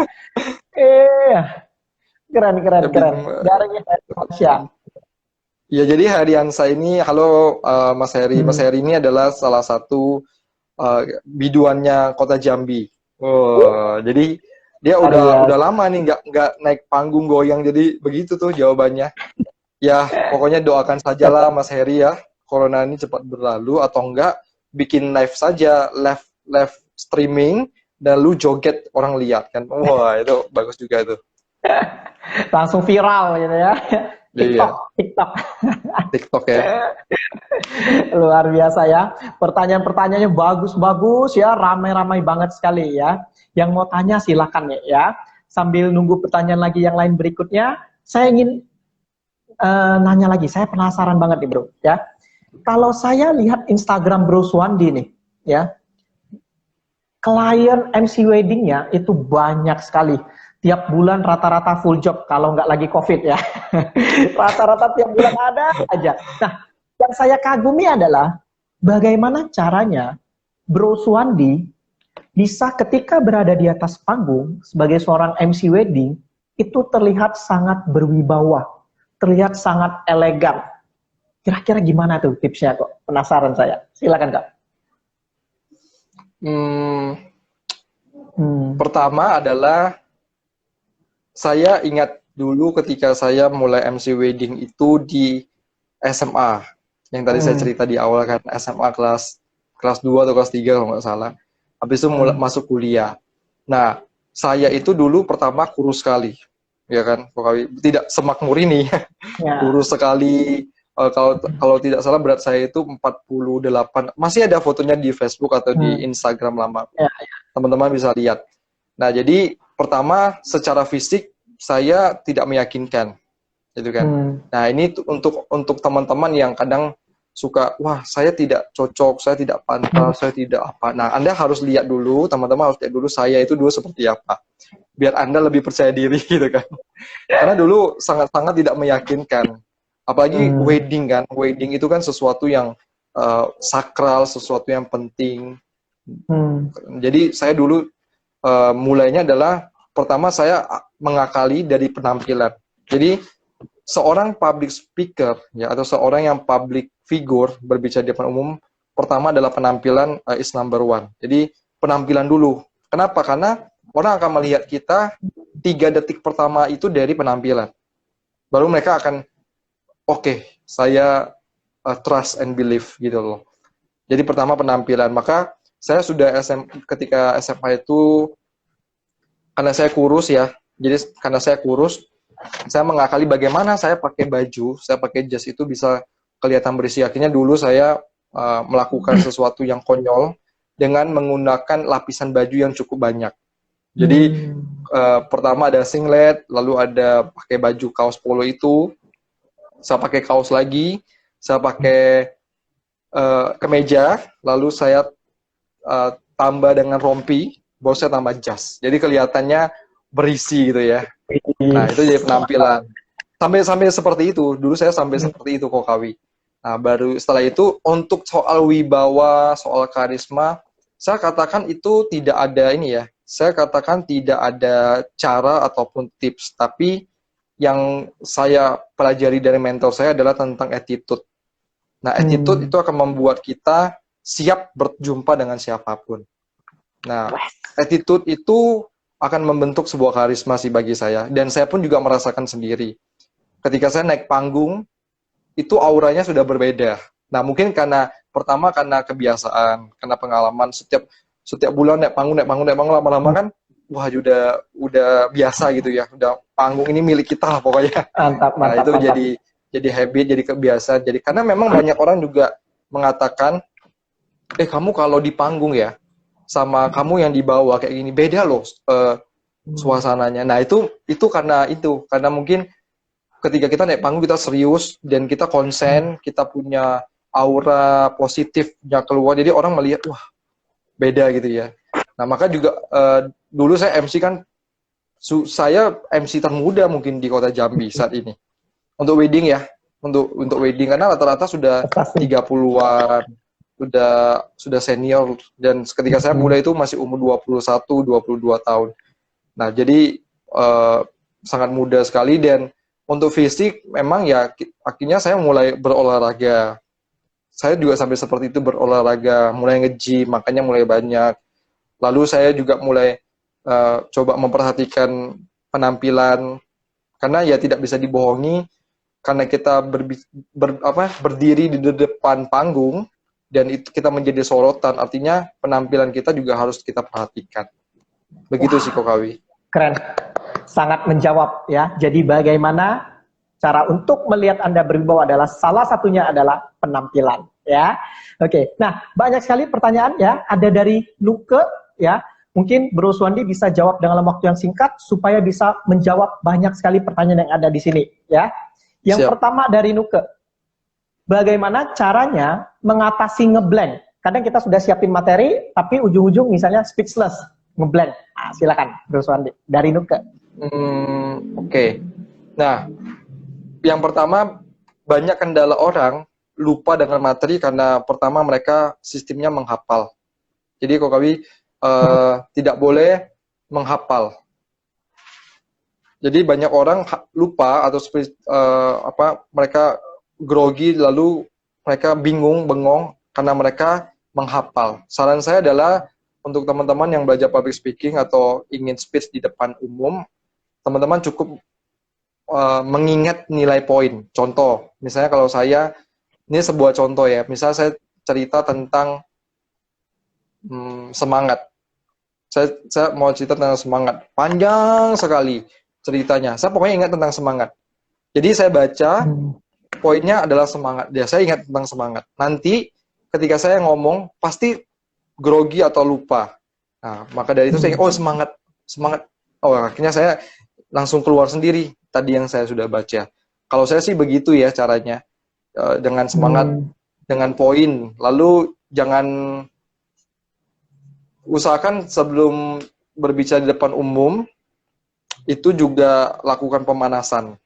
Speaker 1: Keren. Dari Heriansyah.
Speaker 2: Ya, jadi Heriansyah ini, halo Mas Heri. Mas Heri ini adalah salah satu biduannya Kota Jambi. Jadi dia udah lama nih nggak naik panggung goyang, jadi begitu tuh jawabannya. Ya, pokoknya doakan sajalah Mas Heri ya, corona ini cepat berlalu, atau enggak bikin live saja, live streaming, dan lu joget orang lihat kan. Wah, itu bagus juga itu.
Speaker 1: Langsung viral gitu ya.
Speaker 2: TikTok ya.
Speaker 1: Luar biasa ya. Pertanyaan-pertanyaannya bagus-bagus ya, ramai-ramai banget sekali ya. Yang mau tanya silakan ya. Sambil nunggu pertanyaan lagi yang lain berikutnya, saya ingin nanya lagi, saya penasaran banget nih bro, ya. Kalau saya lihat Instagram Bro Suwandi nih, ya, klien MC weddingnya itu banyak sekali. Tiap bulan rata-rata full job kalau nggak lagi COVID ya. Rata-rata tiap bulan ada aja. Nah, yang saya kagumi adalah bagaimana caranya Bro Suwandi bisa ketika berada di atas panggung sebagai seorang MC wedding itu terlihat sangat berwibawa, terlihat sangat elegan. Kira-kira gimana tuh tipsnya kok? Penasaran saya. Silakan Kak.
Speaker 2: Pertama adalah saya ingat dulu ketika saya mulai MC wedding itu di SMA. Yang tadi saya cerita di awal kan, SMA kelas 2 atau kelas 3 kalau nggak salah. Habis itu mulai masuk kuliah. Nah, saya itu dulu pertama kurus sekali. Ya kan, tidak semakmur ini.
Speaker 1: Ya.
Speaker 2: Kurus sekali. Kalau tidak salah berat saya itu 48. Masih ada fotonya di Facebook atau di Instagram lama.
Speaker 1: Ya.
Speaker 2: Teman-teman bisa lihat. Nah, jadi pertama secara fisik saya tidak meyakinkan, gitu kan. Nah, ini untuk teman-teman yang kadang suka, wah saya tidak cocok, saya tidak pantas, saya tidak apa. Nah, Anda harus lihat dulu, teman-teman harus lihat dulu saya itu dulu seperti apa, biar Anda lebih percaya diri, gitu kan. Karena dulu sangat-sangat tidak meyakinkan, apalagi wedding kan. Wedding itu kan sesuatu yang sakral, sesuatu yang penting. Jadi saya dulu mulainya adalah pertama saya mengakali dari penampilan. Jadi seorang public speaker ya atau seorang yang public figure berbicara di depan umum, pertama adalah penampilan is number one. Jadi penampilan dulu. Kenapa? Karena orang akan melihat kita 3 detik pertama itu dari penampilan. Baru mereka akan oke, saya trust and believe gitu loh. Jadi pertama penampilan. Maka saya sudah ketika SMA itu, karena saya kurus ya, jadi karena saya kurus, saya mengakali bagaimana saya pakai baju, saya pakai jas itu bisa kelihatan berisi. Akhirnya dulu saya melakukan sesuatu yang konyol dengan menggunakan lapisan baju yang cukup banyak. Jadi pertama ada singlet, lalu ada pakai baju kaos polo itu, saya pakai kaos lagi, saya pakai kemeja, lalu saya tambah dengan rompi, baru saya tambah jas. Jadi kelihatannya berisi gitu ya. Nah, itu jadi penampilan. Sampai seperti itu. Dulu saya sampai seperti itu Kokawi. Nah, baru setelah itu untuk soal wibawa, soal karisma, saya katakan itu tidak ada ini ya. Saya katakan tidak ada cara ataupun tips, tapi yang saya pelajari dari mentor saya adalah tentang attitude. Nah, attitude itu akan membuat kita siap berjumpa dengan siapapun. Nah, attitude itu akan membentuk sebuah karisma sih bagi saya. Dan saya pun juga merasakan sendiri. Ketika saya naik panggung, itu auranya sudah berbeda. Nah, mungkin karena kebiasaan, karena pengalaman setiap bulan naik panggung lama-lama kan, wah udah biasa gitu ya. Udah panggung ini milik kita lah pokoknya.
Speaker 1: Mantap.
Speaker 2: Nah, itu jadi habit, jadi kebiasaan. Jadi karena memang banyak orang juga mengatakan, kamu kalau di panggung ya, sama kamu yang di bawah kayak gini beda loh suasananya. Nah itu karena mungkin ketika kita naik panggung kita serius dan kita konsen, kita punya aura positifnya keluar, jadi orang melihat wah beda gitu ya. Nah maka juga dulu saya MC kan, saya MC termuda mungkin di kota Jambi saat ini untuk wedding ya, untuk wedding karena rata-rata sudah 30-an. Sudah senior, dan ketika saya mulai itu masih umur 21-22 tahun. Nah, jadi sangat muda sekali, dan untuk fisik memang ya akhirnya saya mulai berolahraga. Saya juga sampai seperti itu berolahraga, mulai nge-gym, makanya mulai banyak. Lalu saya juga mulai coba memperhatikan penampilan, karena ya tidak bisa dibohongi, karena kita berdiri di depan panggung, dan itu kita menjadi sorotan, artinya penampilan kita juga harus kita perhatikan. Begitu sih Kokawi.
Speaker 1: Keren, sangat menjawab ya. Jadi bagaimana cara untuk melihat Anda berwibawa adalah salah satunya adalah penampilan ya. Oke, nah banyak sekali pertanyaan ya. Ada dari Luke ya. Mungkin Bro Suwandi bisa jawab dalam waktu yang singkat supaya bisa menjawab banyak sekali pertanyaan yang ada di sini ya. Yang
Speaker 2: Siap.
Speaker 1: pertama dari Nuke, bagaimana caranya mengatasi ngeblank? Kadang kita sudah siapin materi, tapi ujung-ujung misalnya speechless, ngeblank. Nah, silakan, Bro Suwandi, dari Nuke.
Speaker 2: Oke. Nah, yang pertama, banyak kendala orang lupa dengan materi karena pertama mereka sistemnya menghafal. Jadi Kokawi tidak boleh menghafal. Jadi banyak orang lupa atau mereka grogi lalu mereka bingung, bengong karena mereka menghafal. Saran saya adalah untuk teman-teman yang belajar public speaking atau ingin speech di depan umum, teman-teman cukup mengingat nilai poin. Contoh, misalnya kalau saya, ini sebuah contoh ya, misalnya saya cerita tentang semangat. Saya mau cerita tentang semangat. Panjang sekali ceritanya. Saya pokoknya ingat tentang semangat. Jadi saya baca, poinnya adalah semangat. Ya, saya ingat tentang semangat. Nanti ketika saya ngomong, pasti grogi atau lupa. Nah, maka dari itu saya ingat, oh semangat. Oh, akhirnya saya langsung keluar sendiri tadi yang saya sudah baca. Kalau saya sih begitu ya caranya. Dengan semangat, dengan poin. Lalu jangan usahakan sebelum berbicara di depan umum, itu juga lakukan pemanasan.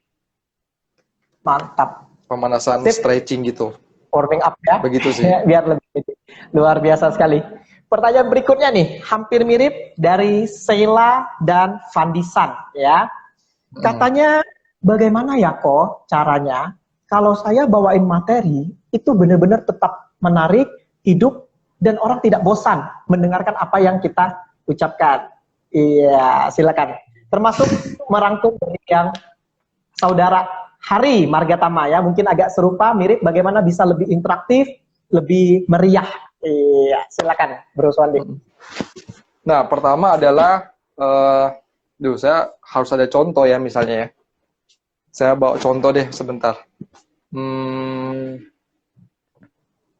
Speaker 1: Mantap.
Speaker 2: Pemanasan stretching gitu.
Speaker 1: Warming up ya.
Speaker 2: Begitu sih.
Speaker 1: Biar lebih luar biasa sekali. Pertanyaan berikutnya nih, hampir mirip dari Sheila dan Fandisan ya. Katanya, bagaimana ya kok caranya kalau saya bawain materi itu benar-benar tetap menarik, hidup, dan orang tidak bosan mendengarkan apa yang kita ucapkan. Iya, silakan. Termasuk merangkum dari yang saudara Hari Margatama ya, mungkin agak serupa, mirip bagaimana bisa lebih interaktif, lebih meriah. Iya, silakan Bro Suwandi.
Speaker 2: Nah, pertama adalah saya harus ada contoh ya misalnya ya. Saya bawa contoh deh sebentar.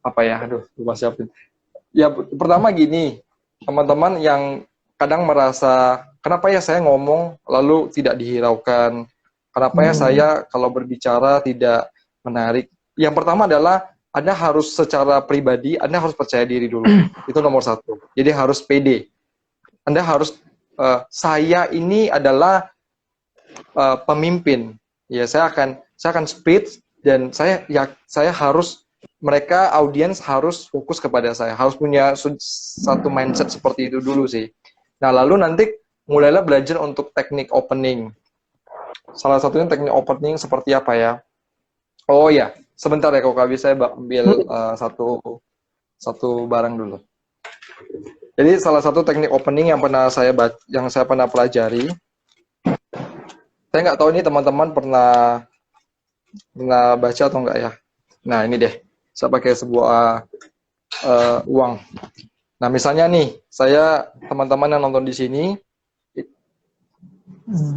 Speaker 2: Apa ya? Aduh, lupa siapin. Ya, pertama gini, teman-teman yang kadang merasa, kenapa ya saya ngomong lalu tidak dihiraukan? Kenapa ya saya kalau berbicara tidak menarik? Yang pertama adalah Anda harus secara pribadi, Anda harus percaya diri dulu. Itu nomor satu. Jadi harus pede. Anda harus, saya ini adalah pemimpin. Ya, saya akan speech dan saya harus, mereka audiens harus fokus kepada saya, harus punya satu mindset seperti itu dulu sih. Nah, lalu nanti mulailah belajar untuk teknik opening. Salah satunya teknik opening seperti apa ya? Oh ya, sebentar ya kalau bisa saya ambil satu barang dulu. Jadi salah satu teknik opening yang saya pernah pelajari. Saya nggak tahu ini teman-teman pernah baca atau enggak ya. Nah, ini deh. Saya pakai sebuah uang. Nah, misalnya nih, teman-teman yang nonton di sini,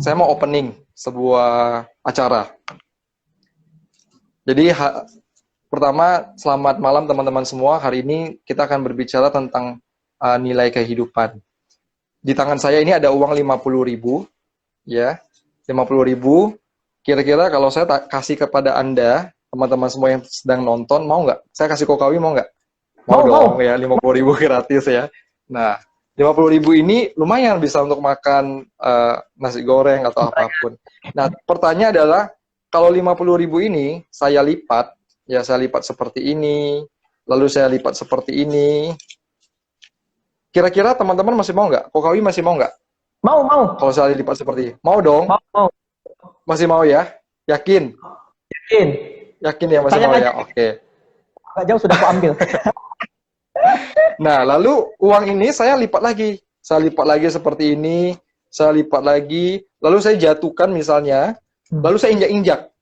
Speaker 2: saya mau opening sebuah acara. Jadi, pertama, selamat malam teman-teman semua. Hari ini kita akan berbicara tentang nilai kehidupan. Di tangan saya ini ada uang 50.000, ya, 50.000. Kira-kira kalau saya kasih kepada Anda, teman-teman semua yang sedang nonton, mau nggak? Saya kasih Kokawi, mau nggak? Mau dong, ya, 50.000 gratis ya. Nah, 50.000 ini lumayan bisa untuk makan nasi goreng atau apapun. Nah, pertanyaan adalah, kalau 50.000 ini saya lipat, ya saya lipat seperti ini, lalu saya lipat seperti ini, kira-kira teman-teman masih mau nggak? Kokawi masih mau nggak?
Speaker 1: Mau.
Speaker 2: Kalau saya lipat seperti ini. Mau dong?
Speaker 1: Mau.
Speaker 2: Masih mau ya? Yakin? Yakin ya masih mau ya? Oke.
Speaker 1: Agak jauh sudah aku ambil.
Speaker 2: Nah, lalu uang ini saya lipat lagi. Saya lipat lagi seperti ini, saya lipat lagi, lalu saya jatuhkan misalnya, lalu saya injak-injak.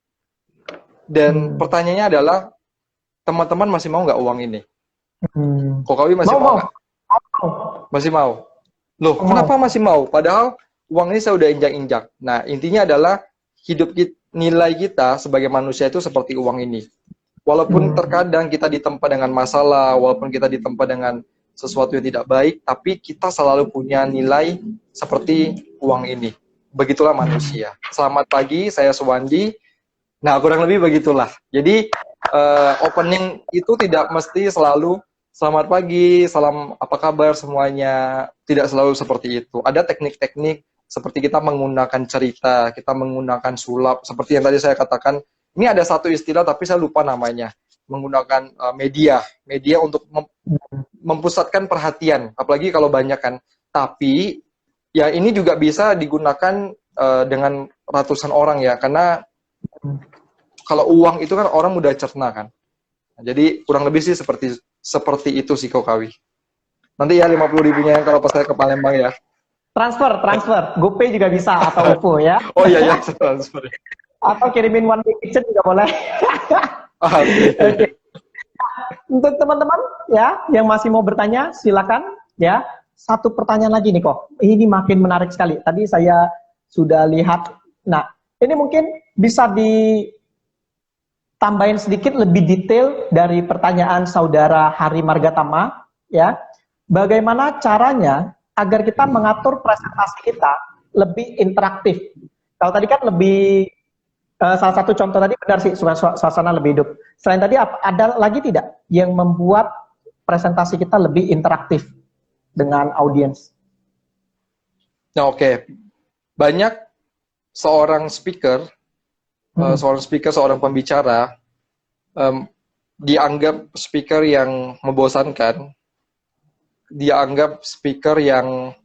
Speaker 2: Dan pertanyaannya adalah, teman-teman masih mau nggak uang ini? Kokawi masih mau nggak? Masih mau. Loh, kenapa masih mau? Padahal uang ini saya udah injak-injak. Nah, intinya adalah nilai kita sebagai manusia itu seperti uang ini. Walaupun terkadang kita ditempa dengan masalah, walaupun kita ditempa dengan sesuatu yang tidak baik, tapi kita selalu punya nilai seperti uang ini. Begitulah manusia. Selamat pagi, saya Suwandi. Nah, kurang lebih begitulah. Jadi, opening itu tidak mesti selalu selamat pagi, salam apa kabar semuanya. Tidak selalu seperti itu. Ada teknik-teknik seperti kita menggunakan cerita, kita menggunakan sulap. Seperti yang tadi saya katakan, ini ada satu istilah tapi saya lupa namanya. Menggunakan media untuk mempusatkan perhatian. Apalagi kalau banyak kan. Tapi, ya ini juga bisa digunakan dengan ratusan orang ya. Karena kalau uang itu kan orang mudah cerna kan. Nah, jadi kurang lebih sih seperti itu sih Kokawi. Nanti ya 50 ribunya kalau pas saya ke Palembang ya.
Speaker 1: Transfer, GoPay juga bisa atau OVO ya.
Speaker 2: Oh iya ya, transfer.
Speaker 1: Atau kirimin one day kitchen juga boleh.
Speaker 2: Oke.
Speaker 1: Oke. Untuk teman-teman ya yang masih mau bertanya silakan ya. Satu pertanyaan lagi nih kok. Ini makin menarik sekali. Tadi saya sudah lihat. Nah, ini mungkin bisa ditambahin sedikit lebih detail dari pertanyaan saudara Hari Margatama ya. Bagaimana caranya agar kita mengatur presentasi kita lebih interaktif? Kalau tadi kan lebih salah satu contoh tadi benar sih, suasana lebih hidup. Selain tadi ada lagi tidak yang membuat presentasi kita lebih interaktif dengan audiens?
Speaker 2: Nah, oke. Banyak seorang speaker, seorang pembicara dianggap speaker yang membosankan, dianggap speaker yang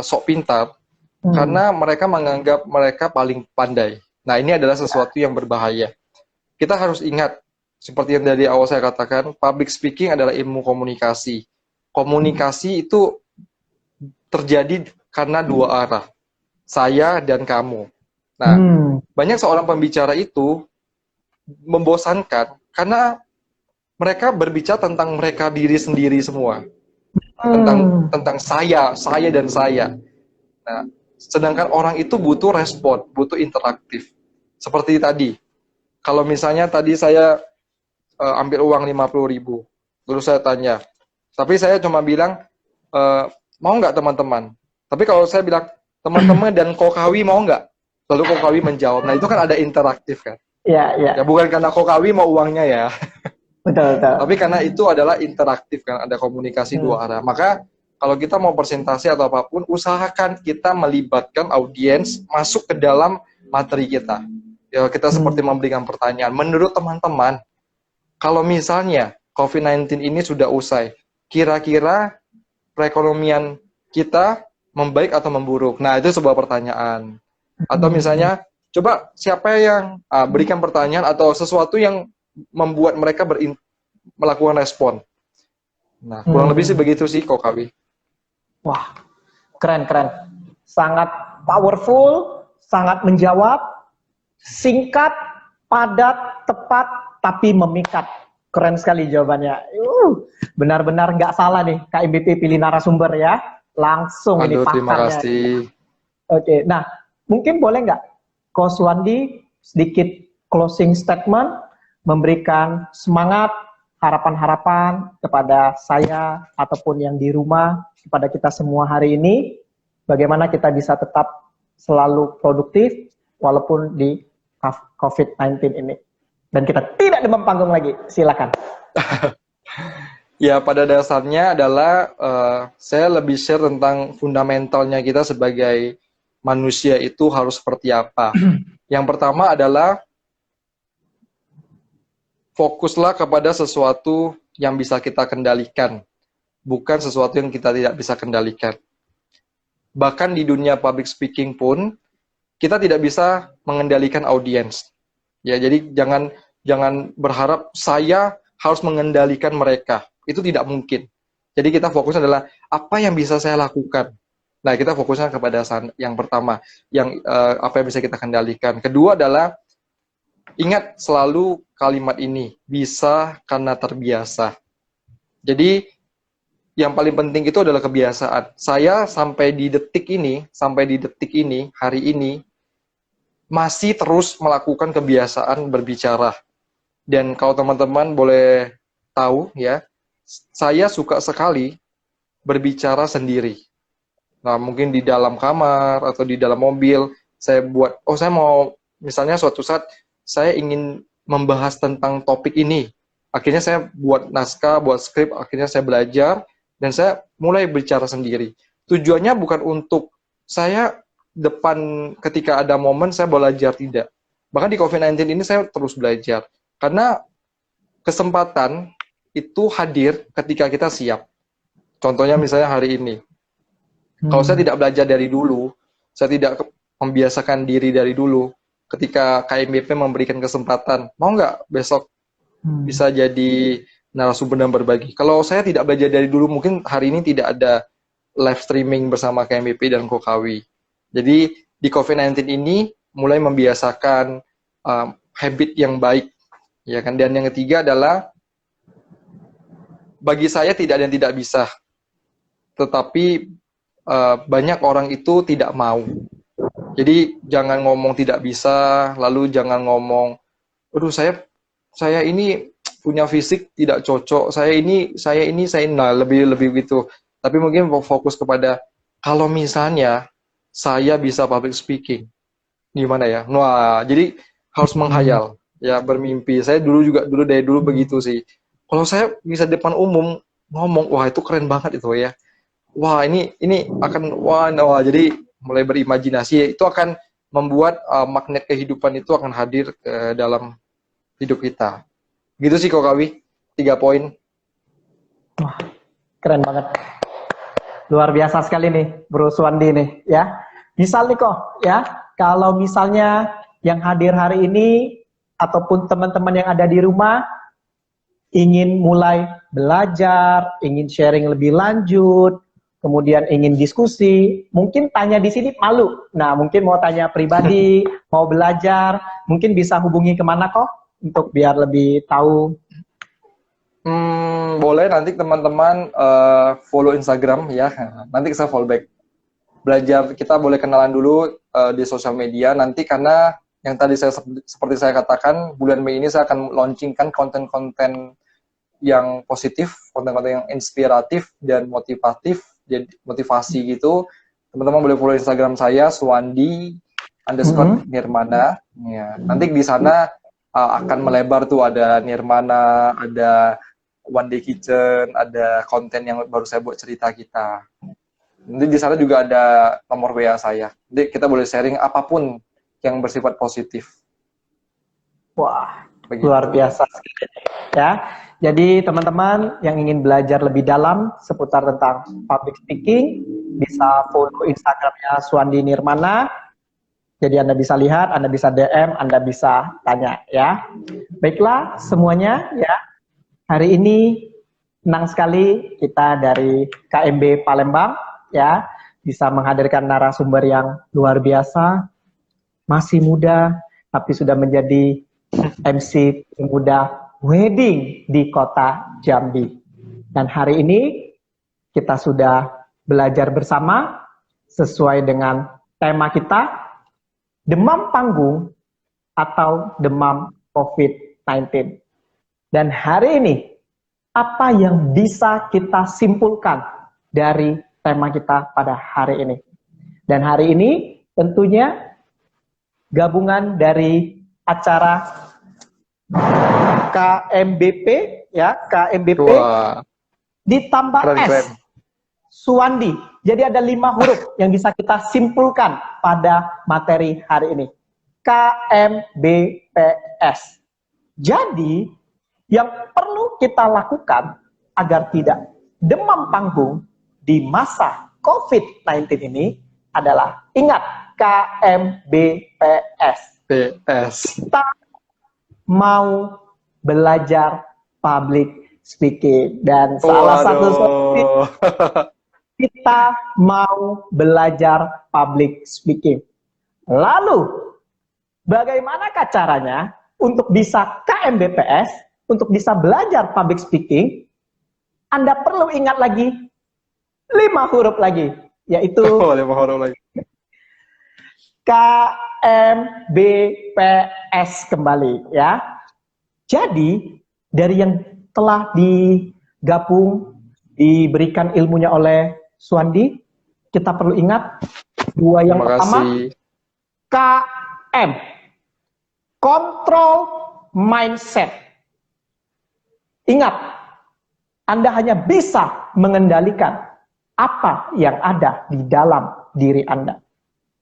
Speaker 2: sok pintar, karena mereka menganggap mereka paling pandai. Nah, ini adalah sesuatu yang berbahaya. Kita harus ingat, seperti yang dari awal saya katakan, public speaking adalah ilmu komunikasi. Komunikasi itu terjadi karena dua arah, saya dan kamu. Nah, banyak seorang pembicara itu membosankan karena mereka berbicara tentang mereka diri sendiri semua. Tentang saya dan saya. Nah, sedangkan orang itu butuh respon, butuh interaktif. Seperti tadi, kalau misalnya tadi saya ambil uang 50 ribu, terus saya tanya, tapi saya cuma bilang, mau nggak teman-teman? Tapi kalau saya bilang, teman-teman dan Kokawi mau nggak? Lalu Kokawi menjawab, nah itu kan ada interaktif kan?
Speaker 1: Ya,
Speaker 2: ya bukan karena Kokawi mau uangnya ya.
Speaker 1: Betul.
Speaker 2: Tapi karena itu adalah interaktif kan, ada komunikasi dua arah. Maka kalau kita mau presentasi atau apapun, usahakan kita melibatkan audiens masuk ke dalam materi kita. Ya, kita seperti memberikan pertanyaan. Menurut teman-teman, kalau misalnya COVID-19 ini sudah usai, kira-kira perekonomian kita membaik atau memburuk? Nah, itu sebuah pertanyaan. Atau misalnya, coba siapa yang berikan pertanyaan atau sesuatu yang membuat mereka melakukan respon. Nah, kurang lebih sih begitu sih, Kokawi.
Speaker 1: Wah, keren. Sangat powerful, sangat menjawab, singkat, padat, tepat, tapi memikat. Keren sekali jawabannya. Benar-benar nggak salah nih, KMBP pilih narasumber ya. Langsung ini pakarnya.
Speaker 2: Terima kasih.
Speaker 1: Oke, nah mungkin boleh nggak Coach Wandi sedikit closing statement, memberikan semangat, harapan-harapan kepada saya ataupun yang di rumah, kepada kita semua hari ini, bagaimana kita bisa tetap selalu produktif walaupun di COVID-19 ini. Dan kita tidak demam panggung lagi. Silakan.
Speaker 2: Ya, pada dasarnya adalah saya lebih share tentang fundamentalnya kita sebagai manusia itu harus seperti apa. Yang pertama adalah fokuslah kepada sesuatu yang bisa kita kendalikan, bukan sesuatu yang kita tidak bisa kendalikan. Bahkan di dunia public speaking pun, kita tidak bisa mengendalikan audiens. Ya, jadi jangan berharap saya harus mengendalikan mereka. Itu tidak mungkin. Jadi kita fokusnya adalah apa yang bisa saya lakukan. Nah, kita fokusnya kepada yang pertama, yang apa yang bisa kita kendalikan. Kedua adalah ingat selalu kalimat ini, bisa karena terbiasa. Jadi yang paling penting itu adalah kebiasaan. Saya sampai di detik ini, hari ini, masih terus melakukan kebiasaan berbicara. Dan kalau teman-teman boleh tahu ya, saya suka sekali berbicara sendiri. Nah, mungkin di dalam kamar atau di dalam mobil, saya buat, saya mau, misalnya suatu saat, saya ingin membahas tentang topik ini. Akhirnya saya buat naskah, buat skrip, akhirnya saya belajar, dan saya mulai bicara sendiri. Tujuannya bukan untuk saya depan ketika ada momen saya belajar, tidak. Bahkan di COVID-19 ini saya terus belajar. Karena kesempatan itu hadir ketika kita siap. Contohnya misalnya hari ini. Kalau saya tidak belajar dari dulu, saya tidak membiasakan diri dari dulu, ketika KMBP memberikan kesempatan, mau nggak besok bisa jadi narasumber dan berbagi? Kalau saya tidak belajar dari dulu, mungkin hari ini tidak ada live streaming bersama KMBP dan Kokawi. Jadi di COVID-19 ini mulai membiasakan habit yang baik, ya kan? Dan yang ketiga adalah bagi saya tidak ada yang tidak bisa, tetapi banyak orang itu tidak mau. Jadi jangan ngomong tidak bisa, lalu jangan ngomong, aduh saya ini punya fisik tidak cocok, saya ini, nah lebih gitu. Tapi mungkin fokus kepada kalau misalnya saya bisa public speaking, gimana ya? Wah, jadi harus menghayal, ya bermimpi. Saya dulu dari dulu begitu sih. Kalau saya bisa depan umum ngomong, wah itu keren banget itu ya. Wah ini akan jadi mulai berimajinasi, itu akan membuat magnet kehidupan itu akan hadir ke dalam hidup kita. Gitu sih Kokawi, 3 poin.
Speaker 1: Wah, keren banget. Luar biasa sekali nih Bro Suwandi nih ya. Misal nih kok ya, kalau misalnya yang hadir hari ini ataupun teman-teman yang ada di rumah ingin mulai belajar, ingin sharing lebih lanjut, kemudian ingin diskusi, mungkin tanya di sini malu. Nah, mungkin mau tanya pribadi, mau belajar, mungkin bisa hubungi kemana kok untuk biar lebih tahu.
Speaker 2: Boleh nanti teman-teman follow Instagram ya. Nanti saya follow back. Belajar kita boleh kenalan dulu di sosial media nanti, karena yang tadi seperti saya katakan, bulan Mei ini saya akan launchingkan konten-konten yang positif, konten-konten yang inspiratif dan motivatif, jadi motivasi gitu. Teman-teman boleh follow Instagram saya Suwandi_Nirmana. Ya, nanti di sana akan melebar tuh, ada Nirmana, ada One Day Kitchen, ada konten yang baru saya buat cerita kita. Nanti di sana juga ada nomor WA saya. Jadi kita boleh sharing apapun yang bersifat positif.
Speaker 1: Wah,
Speaker 2: begitu.
Speaker 1: Luar biasa ya. Jadi teman-teman yang ingin belajar lebih dalam seputar tentang public speaking, bisa follow Instagramnya Suwandi Nirmana. Jadi Anda bisa lihat, Anda bisa DM, Anda bisa tanya ya. Baiklah semuanya ya. Hari ini senang sekali kita dari KMB Palembang ya bisa menghadirkan narasumber yang luar biasa, masih muda tapi sudah menjadi MC pemuda wedding di kota Jambi. Dan hari ini kita sudah belajar bersama sesuai dengan tema kita, demam panggung atau demam COVID-19. Dan hari ini, apa yang bisa kita simpulkan dari tema kita pada hari ini? Dan hari ini tentunya gabungan dari acara KMBP ya, KMBP
Speaker 2: Wah,
Speaker 1: ditambah
Speaker 2: keren.
Speaker 1: S Suwandi. Jadi ada 5 huruf yang bisa kita simpulkan pada materi hari ini. KMBPS. Jadi yang perlu kita lakukan agar tidak demam panggung di masa COVID-19 ini adalah ingat KMBPS. Kita mau belajar public speaking, dan salah satu kita mau belajar public speaking. Lalu bagaimanakah caranya untuk bisa KMBPS, untuk bisa belajar public speaking? Anda perlu ingat lagi 5 huruf lagi, yaitu
Speaker 2: 5 huruf lagi.
Speaker 1: KMBPS kembali ya. Jadi dari yang telah digabung, diberikan ilmunya oleh Suwandi, kita perlu ingat 2 yang pertama, KM. Kontrol mindset. Ingat, Anda hanya bisa mengendalikan apa yang ada di dalam diri Anda.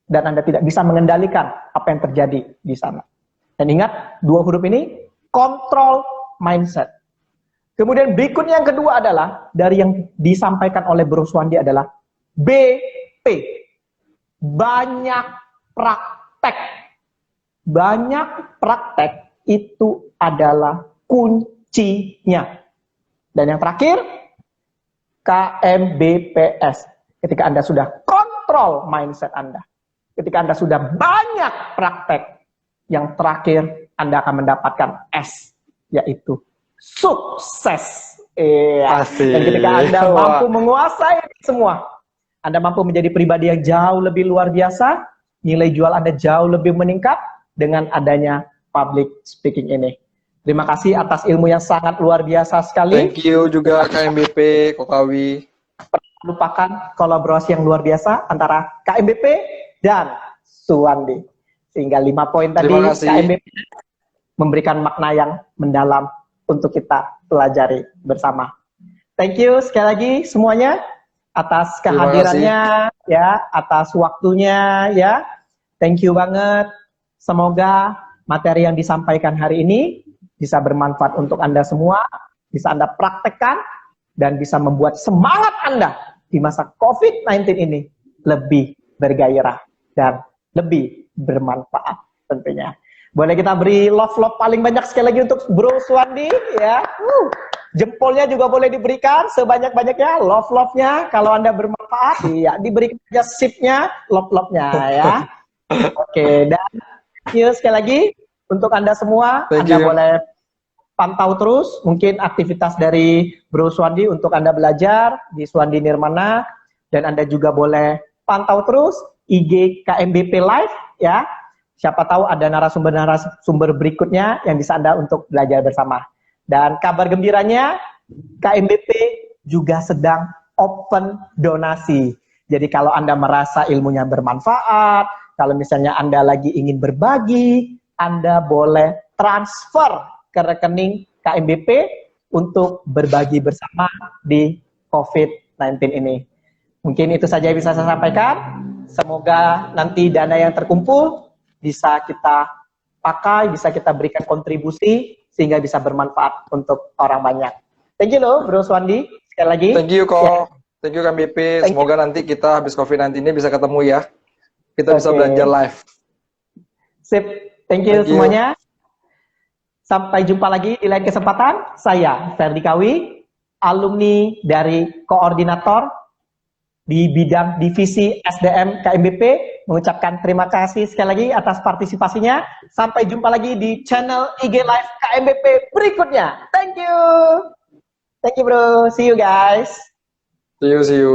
Speaker 1: Dan Anda tidak bisa mengendalikan apa yang terjadi di sana. Dan ingat, dua huruf ini, kontrol mindset. Kemudian berikutnya yang kedua adalah, dari yang disampaikan oleh Bro Swandi adalah BP. Banyak praktek. Banyak praktek itu adalah kuncinya. Dan yang terakhir, KMBPS. Ketika Anda sudah kontrol mindset Anda, ketika Anda sudah banyak praktek, yang terakhir Anda akan mendapatkan S, yaitu sukses. Dan ketika Anda mampu menguasai semua, Anda mampu menjadi pribadi yang jauh lebih luar biasa, nilai jual Anda jauh lebih meningkat dengan adanya public speaking ini. Terima kasih atas ilmu yang sangat luar biasa sekali.
Speaker 2: Thank you juga KMBP, Kokawi.
Speaker 1: Lupakan kolaborasi yang luar biasa antara KMBP dan Suwandi. Sehingga 5 poin tadi KMBP memberikan makna yang mendalam untuk kita pelajari bersama. Thank you sekali lagi semuanya atas kehadirannya, ya, atas waktunya, ya. Thank you banget. Semoga materi yang disampaikan hari ini bisa bermanfaat untuk Anda semua, bisa Anda praktekkan, dan bisa membuat semangat Anda di masa COVID-19 ini lebih bergairah dan lebih bermanfaat tentunya. Boleh kita beri love paling banyak sekali lagi untuk Bro Swandi, ya. Jempolnya juga boleh diberikan sebanyak-banyaknya, love-nya. Kalau Anda bermanfaat, ya diberikan aja sip-nya, love-nya, ya. Oke, dan sekali lagi untuk Anda semua, Anda boleh pantau terus mungkin aktivitas dari Bro Swandi untuk Anda belajar di Swandi Nirmana, dan Anda juga boleh pantau terus IG KMBP Live, ya. Siapa tahu ada narasumber berikutnya yang bisa Anda untuk belajar bersama. Dan kabar gembiranya, KMBP juga sedang open donasi. Jadi kalau Anda merasa ilmunya bermanfaat, kalau misalnya Anda lagi ingin berbagi, Anda boleh transfer ke rekening KMBP untuk berbagi bersama di COVID-19 ini. Mungkin itu saja yang bisa saya sampaikan. Semoga nanti dana yang terkumpul bisa kita pakai, bisa kita berikan kontribusi, sehingga bisa bermanfaat untuk orang banyak. Thank you loh, Bro Swandi. Sekali lagi.
Speaker 2: Thank you, Ko.
Speaker 1: Ya.
Speaker 2: Thank you, KMBP. Semoga nanti kita habis COVID-19 ini bisa ketemu ya. Kita bisa belajar live.
Speaker 1: Sip. Thank you semuanya. Sampai jumpa lagi di lain kesempatan. Saya, Ferdi Kawi, alumni dari koordinator di bidang divisi SDM KMBP, mengucapkan terima kasih sekali lagi atas partisipasinya. Sampai jumpa lagi di channel IG Live KMBP berikutnya. Thank you. Thank you, bro. See you guys.
Speaker 2: See you.